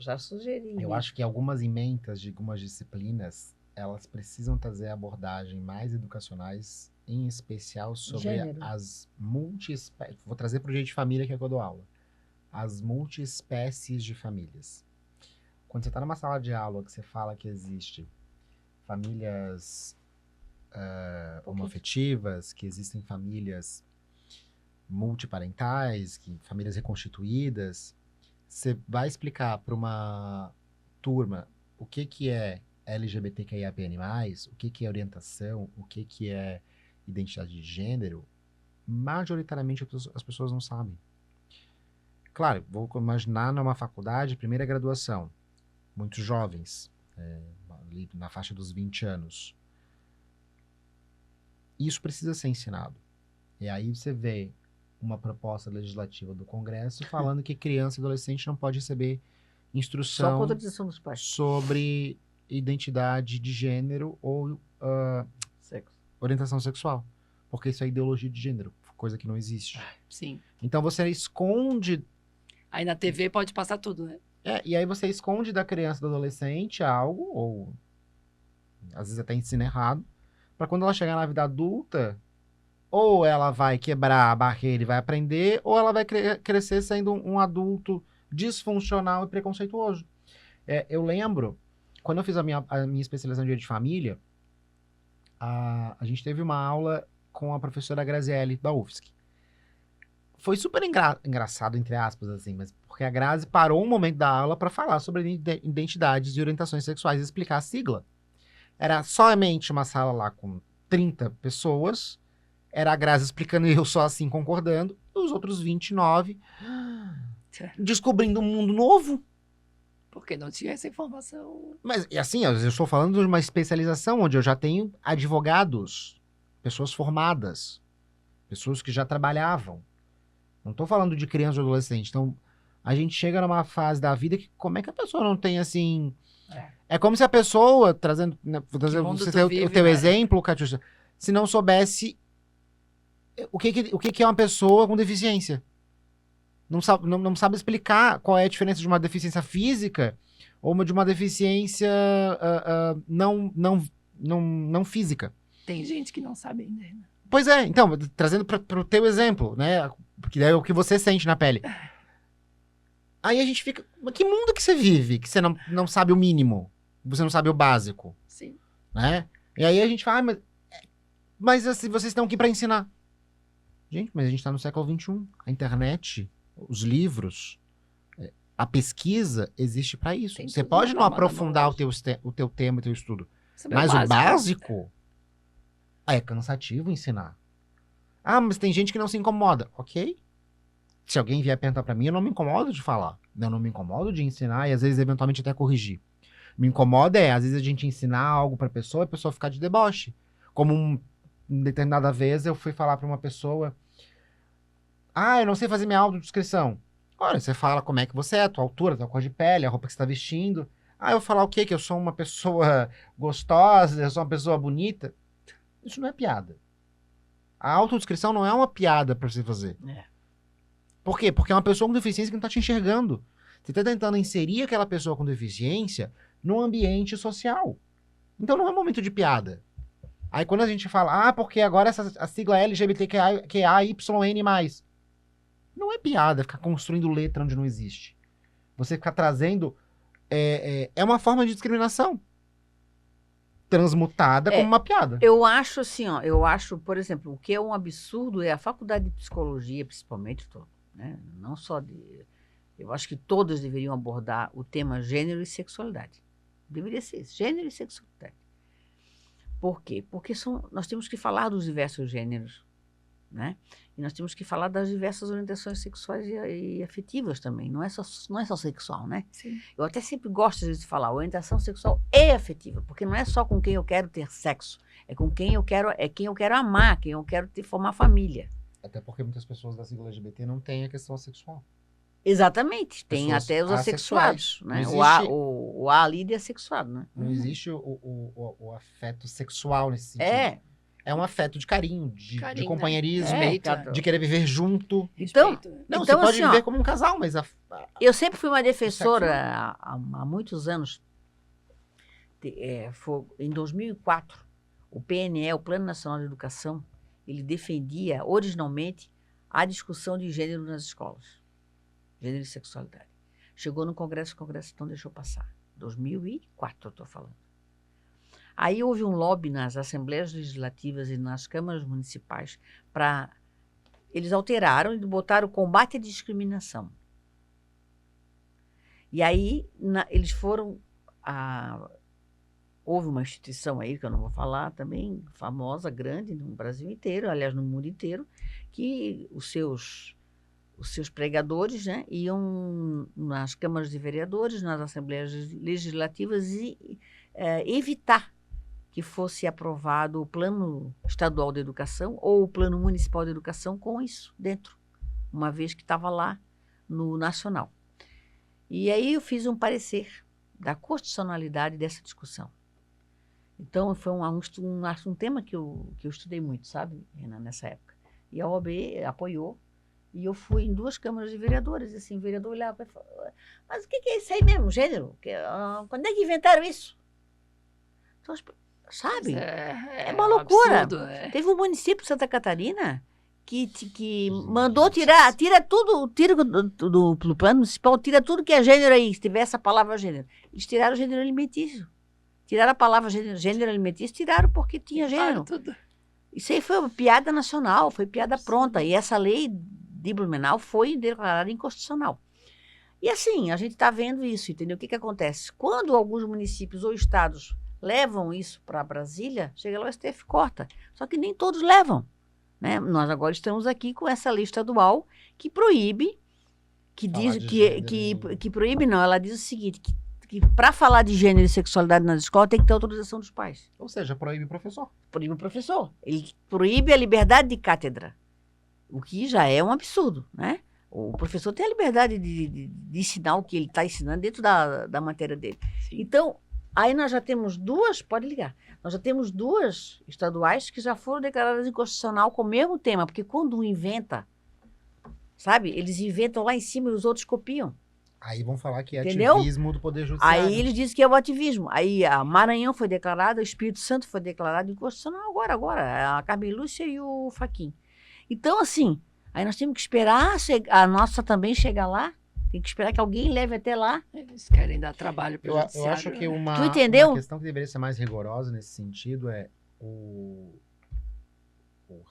Eu acho que algumas emendas de algumas disciplinas, elas precisam trazer abordagens mais educacionais, em especial sobre as multiespécies. Vou trazer para o jeito de família que é que eu dou aula. As multiespécies de famílias. Quando você está numa sala de aula que você fala que existe famílias homoafetivas, que existem famílias multiparentais, famílias reconstituídas, você vai explicar para uma turma o que é LGBTQIAPN+, o que é orientação, o que é identidade de gênero, majoritariamente as pessoas não sabem. Claro, vou imaginar numa faculdade, primeira graduação, muitos jovens. ali na faixa dos 20 anos. Isso precisa ser ensinado. E aí você vê uma proposta legislativa do Congresso falando que criança e adolescente não pode receber Só instrução contradição dos pais. sobre identidade de gênero ou Sexo. orientação sexual. Porque isso é ideologia de gênero, coisa que não existe. Sim. Então você esconde... Aí na TV pode passar tudo, né? e aí você esconde da criança e do adolescente algo, ou às vezes até ensina errado, para quando ela chegar na vida adulta, ou ela vai quebrar a barreira e vai aprender, ou ela vai crescer sendo um adulto disfuncional e preconceituoso. Eu lembro, quando eu fiz a minha especialização em direito de família, a gente teve uma aula com a professora Graziele, da UFSC. Foi super engraçado, entre aspas, assim, mas porque a Grazi parou um momento da aula para falar sobre identidades e orientações sexuais e explicar a sigla. Era somente uma sala lá com 30 pessoas, era a Grazi explicando e eu só assim concordando, e os outros 29 descobrindo um mundo novo. Porque não tinha essa informação. Mas, e assim, eu estou falando de uma especialização onde eu já tenho advogados, pessoas formadas, pessoas que já trabalhavam. Não estou falando de criança ou adolescente. Então, a gente chega numa fase da vida que como é que a pessoa não tem, assim... É como se a pessoa, trazendo... Né, você tem o teu exemplo, Catiuxa, se não soubesse o que é uma pessoa com deficiência. Não sabe explicar qual é a diferença de uma deficiência física ou de uma deficiência não física. Tem gente que não sabe ainda, né? Pois é, então, trazendo para o teu exemplo, né? Porque é o que você sente na pele. Aí a gente fica... Mas que mundo que você vive? Que você não sabe o mínimo? Você não sabe o básico? Sim. Né? E aí a gente fala, mas assim, vocês estão aqui para ensinar. Gente, mas a gente está no século XXI. A internet, os livros, a pesquisa existe para isso. Tem Você tudo pode na não palma da aprofundar mão o teu tema, o teu estudo. Saber Mas o né? básico é cansativo ensinar. Ah, mas tem gente que não se incomoda. Ok. Se alguém vier perguntar para mim, eu não me incomodo de falar. Eu não me incomodo de ensinar e às vezes eventualmente até corrigir. Me incomoda às vezes a gente ensinar algo para a pessoa ficar de deboche. Como determinada vez eu fui falar para uma pessoa: eu não sei fazer minha autodescrição. Olha, você fala como é que você é, tua altura, tua cor de pele, a roupa que você está vestindo. Eu falar o quê? Que eu sou uma pessoa gostosa, eu sou uma pessoa bonita. Isso não é piada. A autodescrição não é uma piada para você fazer. Por quê? Porque é uma pessoa com deficiência que não está te enxergando. Você está tentando inserir aquela pessoa com deficiência num ambiente social. Então não é momento de piada. Aí quando a gente fala, porque agora a sigla LGBTQIAYN+. Não é piada ficar construindo letra onde não existe. Você ficar trazendo... É uma forma de discriminação. Transmutada como uma piada. Eu acho assim, por exemplo, o que é um absurdo é a faculdade de psicologia, principalmente, né? Não só de... Eu acho que todas deveriam abordar o tema gênero e sexualidade. Deveria ser isso, gênero e sexualidade. Por quê? Porque nós temos que falar dos diversos gêneros, né? E nós temos que falar das diversas orientações sexuais e afetivas também. Não é só sexual, né? Sim. Eu até sempre gosto de falar orientação sexual e afetiva, porque não é só com quem eu quero ter sexo, é com quem eu quero amar, quem eu quero formar família. Até porque muitas pessoas da sigla LGBT não têm a questão sexual. Exatamente, tem Pessoas até os assexuados, né? Existe... O alídio é assexuado, né? Não existe o afeto sexual nesse sentido. É um afeto de carinho, de companheirismo, de querer viver junto. Então, você pode viver como um casal, mas... Eu sempre fui uma defensora, há muitos anos, em 2004, o PNE, o Plano Nacional de Educação, ele defendia originalmente a discussão de gênero nas escolas. Gênero e sexualidade. Chegou no Congresso, o Congresso não deixou passar. 2004, eu estou falando. Aí houve um lobby nas assembleias legislativas e nas câmaras municipais para... Eles alteraram e botaram o combate à discriminação. E aí eles foram... Houve uma instituição aí, que eu não vou falar, também famosa, grande, no Brasil inteiro, aliás, no mundo inteiro, que os seus os seus pregadores, né, iam nas câmaras de vereadores, nas assembleias legislativas e evitar que fosse aprovado o plano estadual de educação ou o plano municipal de educação com isso dentro, uma vez que estava lá no nacional. E aí eu fiz um parecer da constitucionalidade dessa discussão. Então, foi um tema que eu estudei muito, sabe, Renan, nessa época. E a OAB apoiou, e eu fui em 2 câmaras de vereadores, assim, o vereador olhava e falava, mas o que é isso aí mesmo, gênero? Quando é que inventaram isso? Então, sabe? É uma loucura. Absurdo, né? Teve um município de Santa Catarina que mandou tira tudo, do plano municipal, tira tudo que é gênero aí, se tiver essa palavra gênero. Eles tiraram o gênero alimentício. Tiraram a palavra gênero alimentício, tiraram porque tinha gênero. Tudo. Isso aí foi uma piada nacional, foi piada pronta. E essa lei de Blumenau foi declarada inconstitucional. E assim, a gente está vendo isso, entendeu? O que acontece? Quando alguns municípios ou estados levam isso para Brasília, chega lá o STF corta. Só que nem todos levam. Né? Nós agora estamos aqui com essa lei estadual que proíbe, que diz que proíbe, não, ela diz o seguinte, que para falar de gênero e sexualidade nas escolas tem que ter autorização dos pais. Ou seja, proíbe o professor. Proíbe o professor. Ele proíbe a liberdade de cátedra, o que já é um absurdo, né? O professor tem a liberdade de ensinar o que ele está ensinando dentro da matéria dele. Sim. Então, aí nós já temos 2, pode ligar, nós já temos 2 estaduais que já foram declaradas inconstitucional com o mesmo tema, porque quando um inventa, sabe, eles inventam lá em cima e os outros copiam. Aí vão falar que é Entendeu? ativismo do Poder Judiciário. Aí eles dizem que é o ativismo. Aí a Maranhão foi declarada, o Espírito Santo foi declarado inconstitucional agora, a Carmen Lúcia e o Fachin. Então, assim, aí nós temos que esperar a nossa também chegar lá, tem que esperar que alguém leve até lá. Eles querem dar trabalho para o Eu judiciário. acho que né? uma entendeu? questão que deveria ser mais rigorosa nesse sentido é o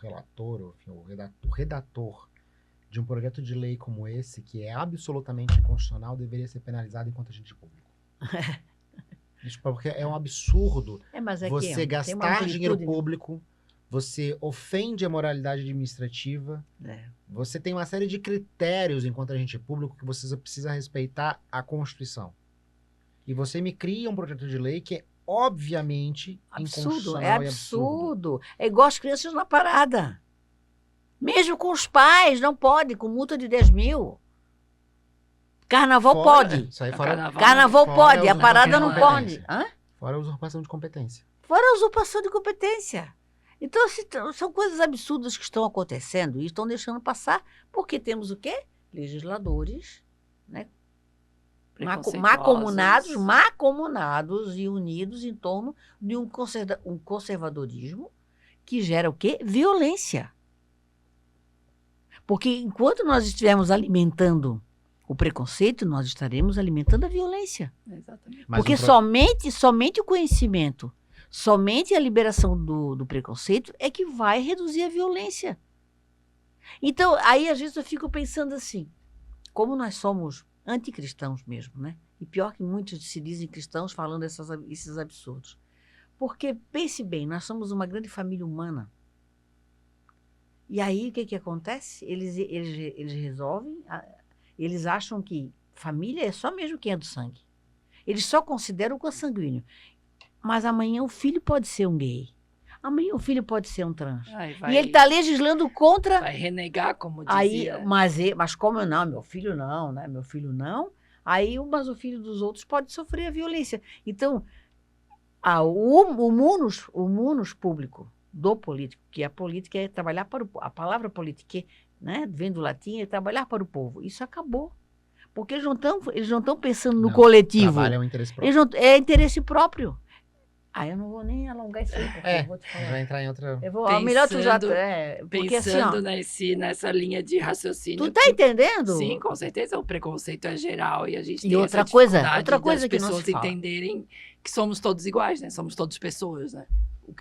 relator, enfim, o redator de um projeto de lei como esse, que é absolutamente inconstitucional, deveria ser penalizado enquanto agente público. Porque é um absurdo Mas aqui, você tem uma gastar dinheiro amplitude, público, você ofende a moralidade administrativa, né? você tem uma série de critérios enquanto agente público que você precisa respeitar a Constituição. E você me cria um projeto de lei que é obviamente Absurdo, inconstitucional é e absurdo. absurdo. É igual as crianças na parada. Mesmo com os pais, não pode, com multa de 10 mil. Carnaval pode. Isso aí fora, Carnaval fora pode, a usurpação parada de não pode. competência. Hã? Fora a usurpação de competência. Fora a usurpação de competência. Então, são coisas absurdas que estão acontecendo e estão deixando passar, porque temos o quê? Legisladores, né? Macomunados e unidos em torno de um conservadorismo que gera o quê? Violência. Porque enquanto nós estivermos alimentando o preconceito, nós estaremos alimentando a violência. Exatamente. Porque somente o conhecimento, somente a liberação do preconceito é que vai reduzir a violência. Então, aí às vezes eu fico pensando assim, como nós somos anticristãos mesmo, né? E pior que muitos se dizem cristãos falando esses absurdos. Porque, pense bem, nós somos uma grande família humana. E aí, o que acontece? Eles resolvem, eles acham que família é só mesmo quem é do sangue. Eles só consideram o consanguíneo. Mas amanhã o filho pode ser um gay. Amanhã o filho pode ser um trans. E ele está legislando contra... Vai renegar, como dizia. Aí, mas como eu não, meu filho não, né? Meu filho não. Mas o filho dos outros pode sofrer a violência. Então, o munus público do político, que a política é trabalhar para o povo. A palavra política, né, vem do latim, é trabalhar para o povo. Isso acabou. Porque eles não estão pensando no coletivo. Trabalho é um interesse próprio. É interesse próprio. Eu não vou nem alongar isso aí, porque eu vou te falar. Vai entrar em outra... Melhor tu já... Porque, Pensando assim, nessa linha de raciocínio. Tu tá entendendo? Sim, com certeza. O preconceito é geral e a gente E tem outra essa coisa dificuldade das que não se pessoas fala. entenderem que somos todos iguais, né? Somos todos pessoas, né?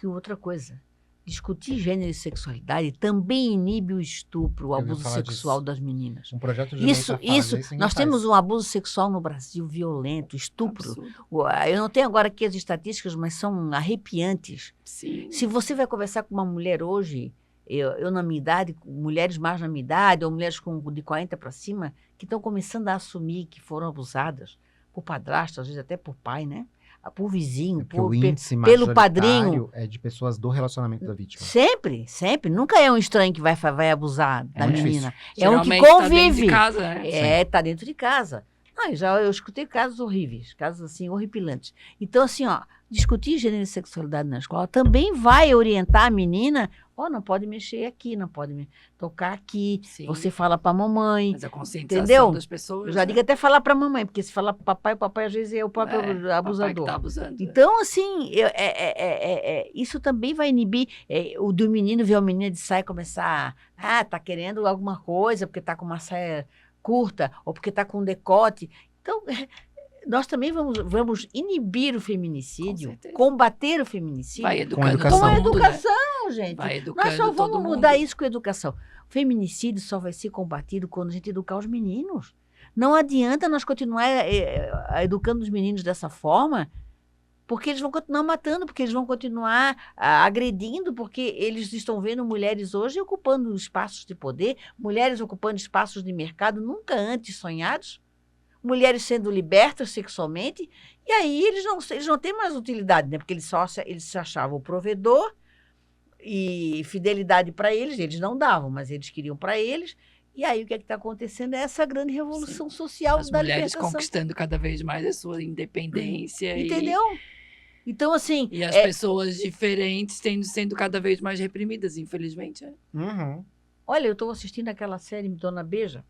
Outra coisa. Discutir gênero e sexualidade também inibe o estupro, o Eu ia abuso falar sexual disso. das meninas. Um projeto de lei pra fazer Isso, ninguém nós faz. temos um abuso sexual no Brasil violento, estupro. Absurdo. Eu não tenho agora aqui as estatísticas, mas são arrepiantes. Sim. Se você vai conversar com uma mulher hoje, eu na minha idade, mulheres mais na minha idade, ou mulheres de 40 para cima, que estão começando a assumir que foram abusadas por padrasto, às vezes até por pai, né? Por vizinho, Porque o índice pelo majoritário padrinho. é de pessoas do relacionamento da vítima. Sempre, sempre. Nunca é um estranho que vai abusar da muito menina. difícil. É um que Geralmente tá dentro convive. de casa, né? Tá dentro de casa. Eu escutei casos horríveis, casos assim, horripilantes. Então, assim, discutir gênero e sexualidade na escola também vai orientar a menina, não pode mexer aqui, não pode tocar aqui, Sim. você fala para a mamãe. Mas a conscientização Entendeu? das pessoas. Eu já digo até falar para a mamãe, porque se falar para o papai às vezes é o próprio abusador. Papai que tá abusando. Então, assim, isso também vai inibir o do menino ver a menina de saia começar, tá querendo alguma coisa, porque tá com uma saia curta, ou porque tá com um decote. Então, nós também vamos inibir o feminicídio, combater o feminicídio. Vai educando com a todo mundo, educação, né? gente. Vai educando Nós só todo vamos mundo. mudar isso com a educação. O feminicídio só vai ser combatido quando a gente educar os meninos. Não adianta nós continuar educando os meninos dessa forma, porque eles vão continuar matando, porque eles vão continuar agredindo, porque eles estão vendo mulheres hoje ocupando espaços de poder, mulheres ocupando espaços de mercado nunca antes sonhados, mulheres sendo libertas sexualmente, e aí eles não têm mais utilidade, né? Porque eles se achavam o provedor e fidelidade para eles não davam, mas eles queriam para eles. E aí o que está acontecendo é essa grande revolução social As da mulheres libertação. conquistando cada vez mais a sua independência. Entendeu? Então, assim... E as pessoas diferentes sendo cada vez mais reprimidas, infelizmente. Uhum. Olha, eu estou assistindo aquela série Dona Beija,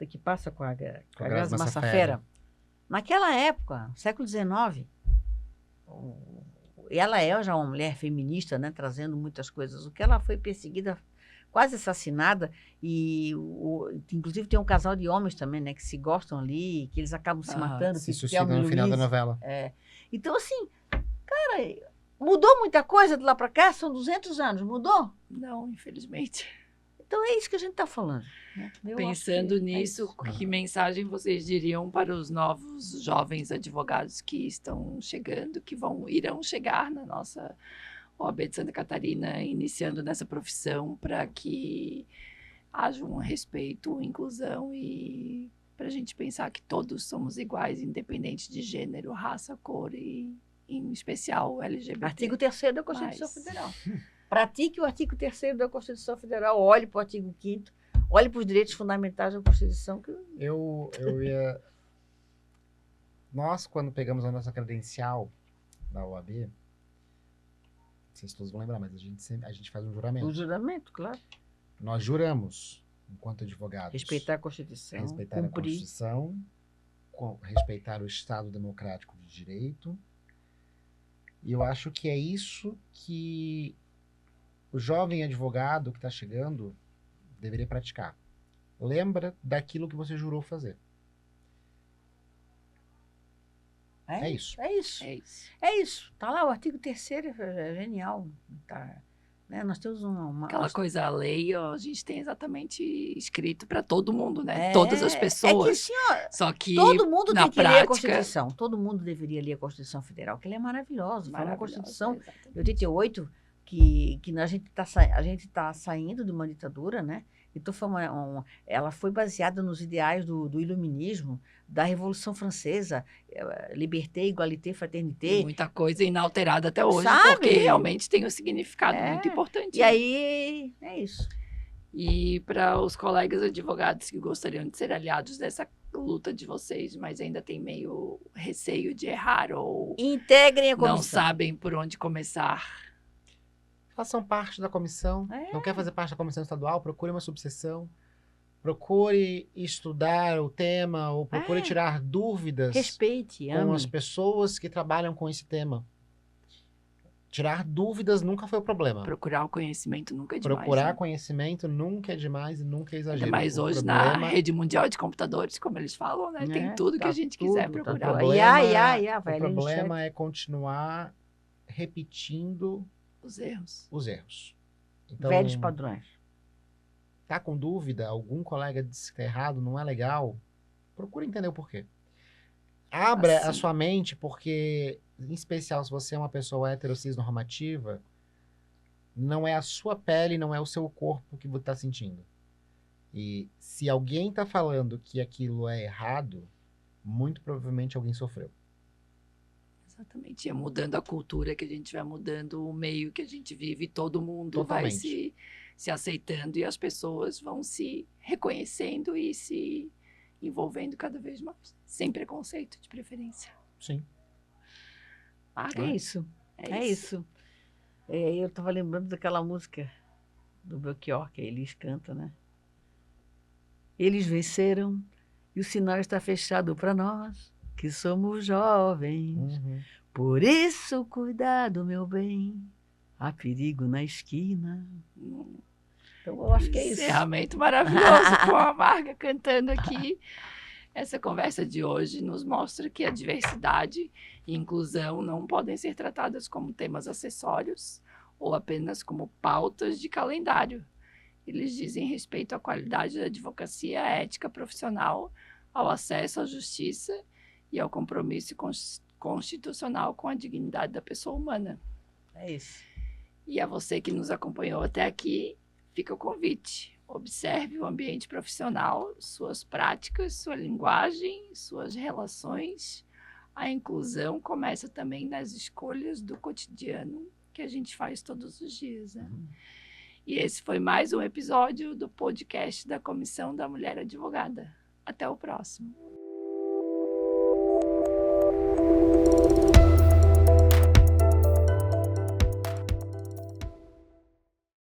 que passa com a Grazi Massafera. Naquela época, século XIX, ela é já uma mulher feminista, né, trazendo muitas coisas. O que ela foi perseguida, quase assassinada, e inclusive tem um casal de homens também, né, que se gostam ali, que eles acabam se matando. Se suicidam no final da novela. Então, assim, cara, mudou muita coisa de lá para cá? São 200 anos, mudou? Não, infelizmente. Então é isso que a gente está falando. Né? Pensando nisso, que mensagem vocês diriam para os novos jovens advogados que estão chegando, que irão chegar na nossa OAB de Santa Catarina, iniciando nessa profissão, para que haja um respeito, inclusão e para a gente pensar que todos somos iguais, independente de gênero, raça, cor e, em especial, LGBT. Artigo 3º da Constituição Federal. Pratique o artigo 3º da Constituição Federal, olhe para o artigo 5º, olhe para os direitos fundamentais da Constituição. Eu ia... Nós, quando pegamos a nossa credencial da OAB, vocês todos vão lembrar, mas a gente faz um juramento. Um juramento, claro. Nós juramos, enquanto advogados, respeitar a Constituição, respeitar cumprir. A Constituição, respeitar o Estado Democrático de Direito. E eu acho que é isso que o jovem advogado que está chegando deveria praticar. Lembra daquilo que você jurou fazer. É isso. É isso. É isso. É isso. Está lá, o artigo 3º é genial. Tá, né? Nós temos aquela coisa, a lei, a gente tem exatamente escrito para todo mundo, né? Todas as pessoas. É que, senhor, só que todo mundo na tem que prática, ler a Constituição. Todo mundo deveria ler a Constituição Federal, que ela é maravilhosa. Fala uma Constituição de 88, que a gente tá saindo de uma ditadura, né? Então ela foi baseada nos ideais do iluminismo, da Revolução Francesa, liberté, égalité, fraternité. Muita coisa inalterada até hoje, sabe? Porque realmente tem um significado muito importante. E aí, é isso. E para os colegas advogados que gostariam de ser aliados dessa luta de vocês, mas ainda tem meio receio de errar ou integrem a comissão. Não sabem por onde começar. Façam parte da comissão. Não quer fazer parte da comissão estadual? Procure uma subseção. Procure estudar o tema ou procure tirar dúvidas. Respeite, com ame. as pessoas que trabalham com esse tema. Tirar dúvidas nunca foi o problema. Procurar o conhecimento nunca é demais. Procurar conhecimento nunca é demais e nunca é exagero. Mas hoje na rede mundial de computadores, como eles falam, né? Tem tudo que a gente quiser procurar. O problema é continuar repetindo os erros. Então, velhos padrões. Tá com dúvida? Algum colega disse que tá errado, não é legal? Procura entender o porquê. Abra a sua mente, porque, em especial, se você é uma pessoa heterocis normativa, não é a sua pele, não é o seu corpo que você está sentindo. E se alguém está falando que aquilo é errado, muito provavelmente alguém sofreu. Exatamente. É mudando a cultura que a gente vai mudando o meio que a gente vive, todo mundo vai Totalmente. se aceitando e as pessoas vão se reconhecendo e se envolvendo cada vez mais. Sem preconceito, de preferência. Sim. Marga, É isso. É isso. Eu estava lembrando daquela música do Belchior, que a Elis canta, né? Eles venceram e o sinal está fechado para nós, que somos jovens. Uhum. Por isso, cuidado, meu bem, há perigo na esquina. Então, eu acho que é isso. Encerramento maravilhoso com a Marga cantando aqui. Essa conversa de hoje nos mostra que a diversidade e inclusão não podem ser tratadas como temas acessórios ou apenas como pautas de calendário. Eles dizem respeito à qualidade da advocacia ética profissional, ao acesso à justiça e ao compromisso constitucional com a dignidade da pessoa humana. É isso. E a você que nos acompanhou até aqui, fica o convite. Observe o ambiente profissional, suas práticas, sua linguagem, suas relações. A inclusão começa também nas escolhas do cotidiano que a gente faz todos os dias, né? E esse foi mais um episódio do podcast da Comissão da Mulher Advogada. Até o próximo.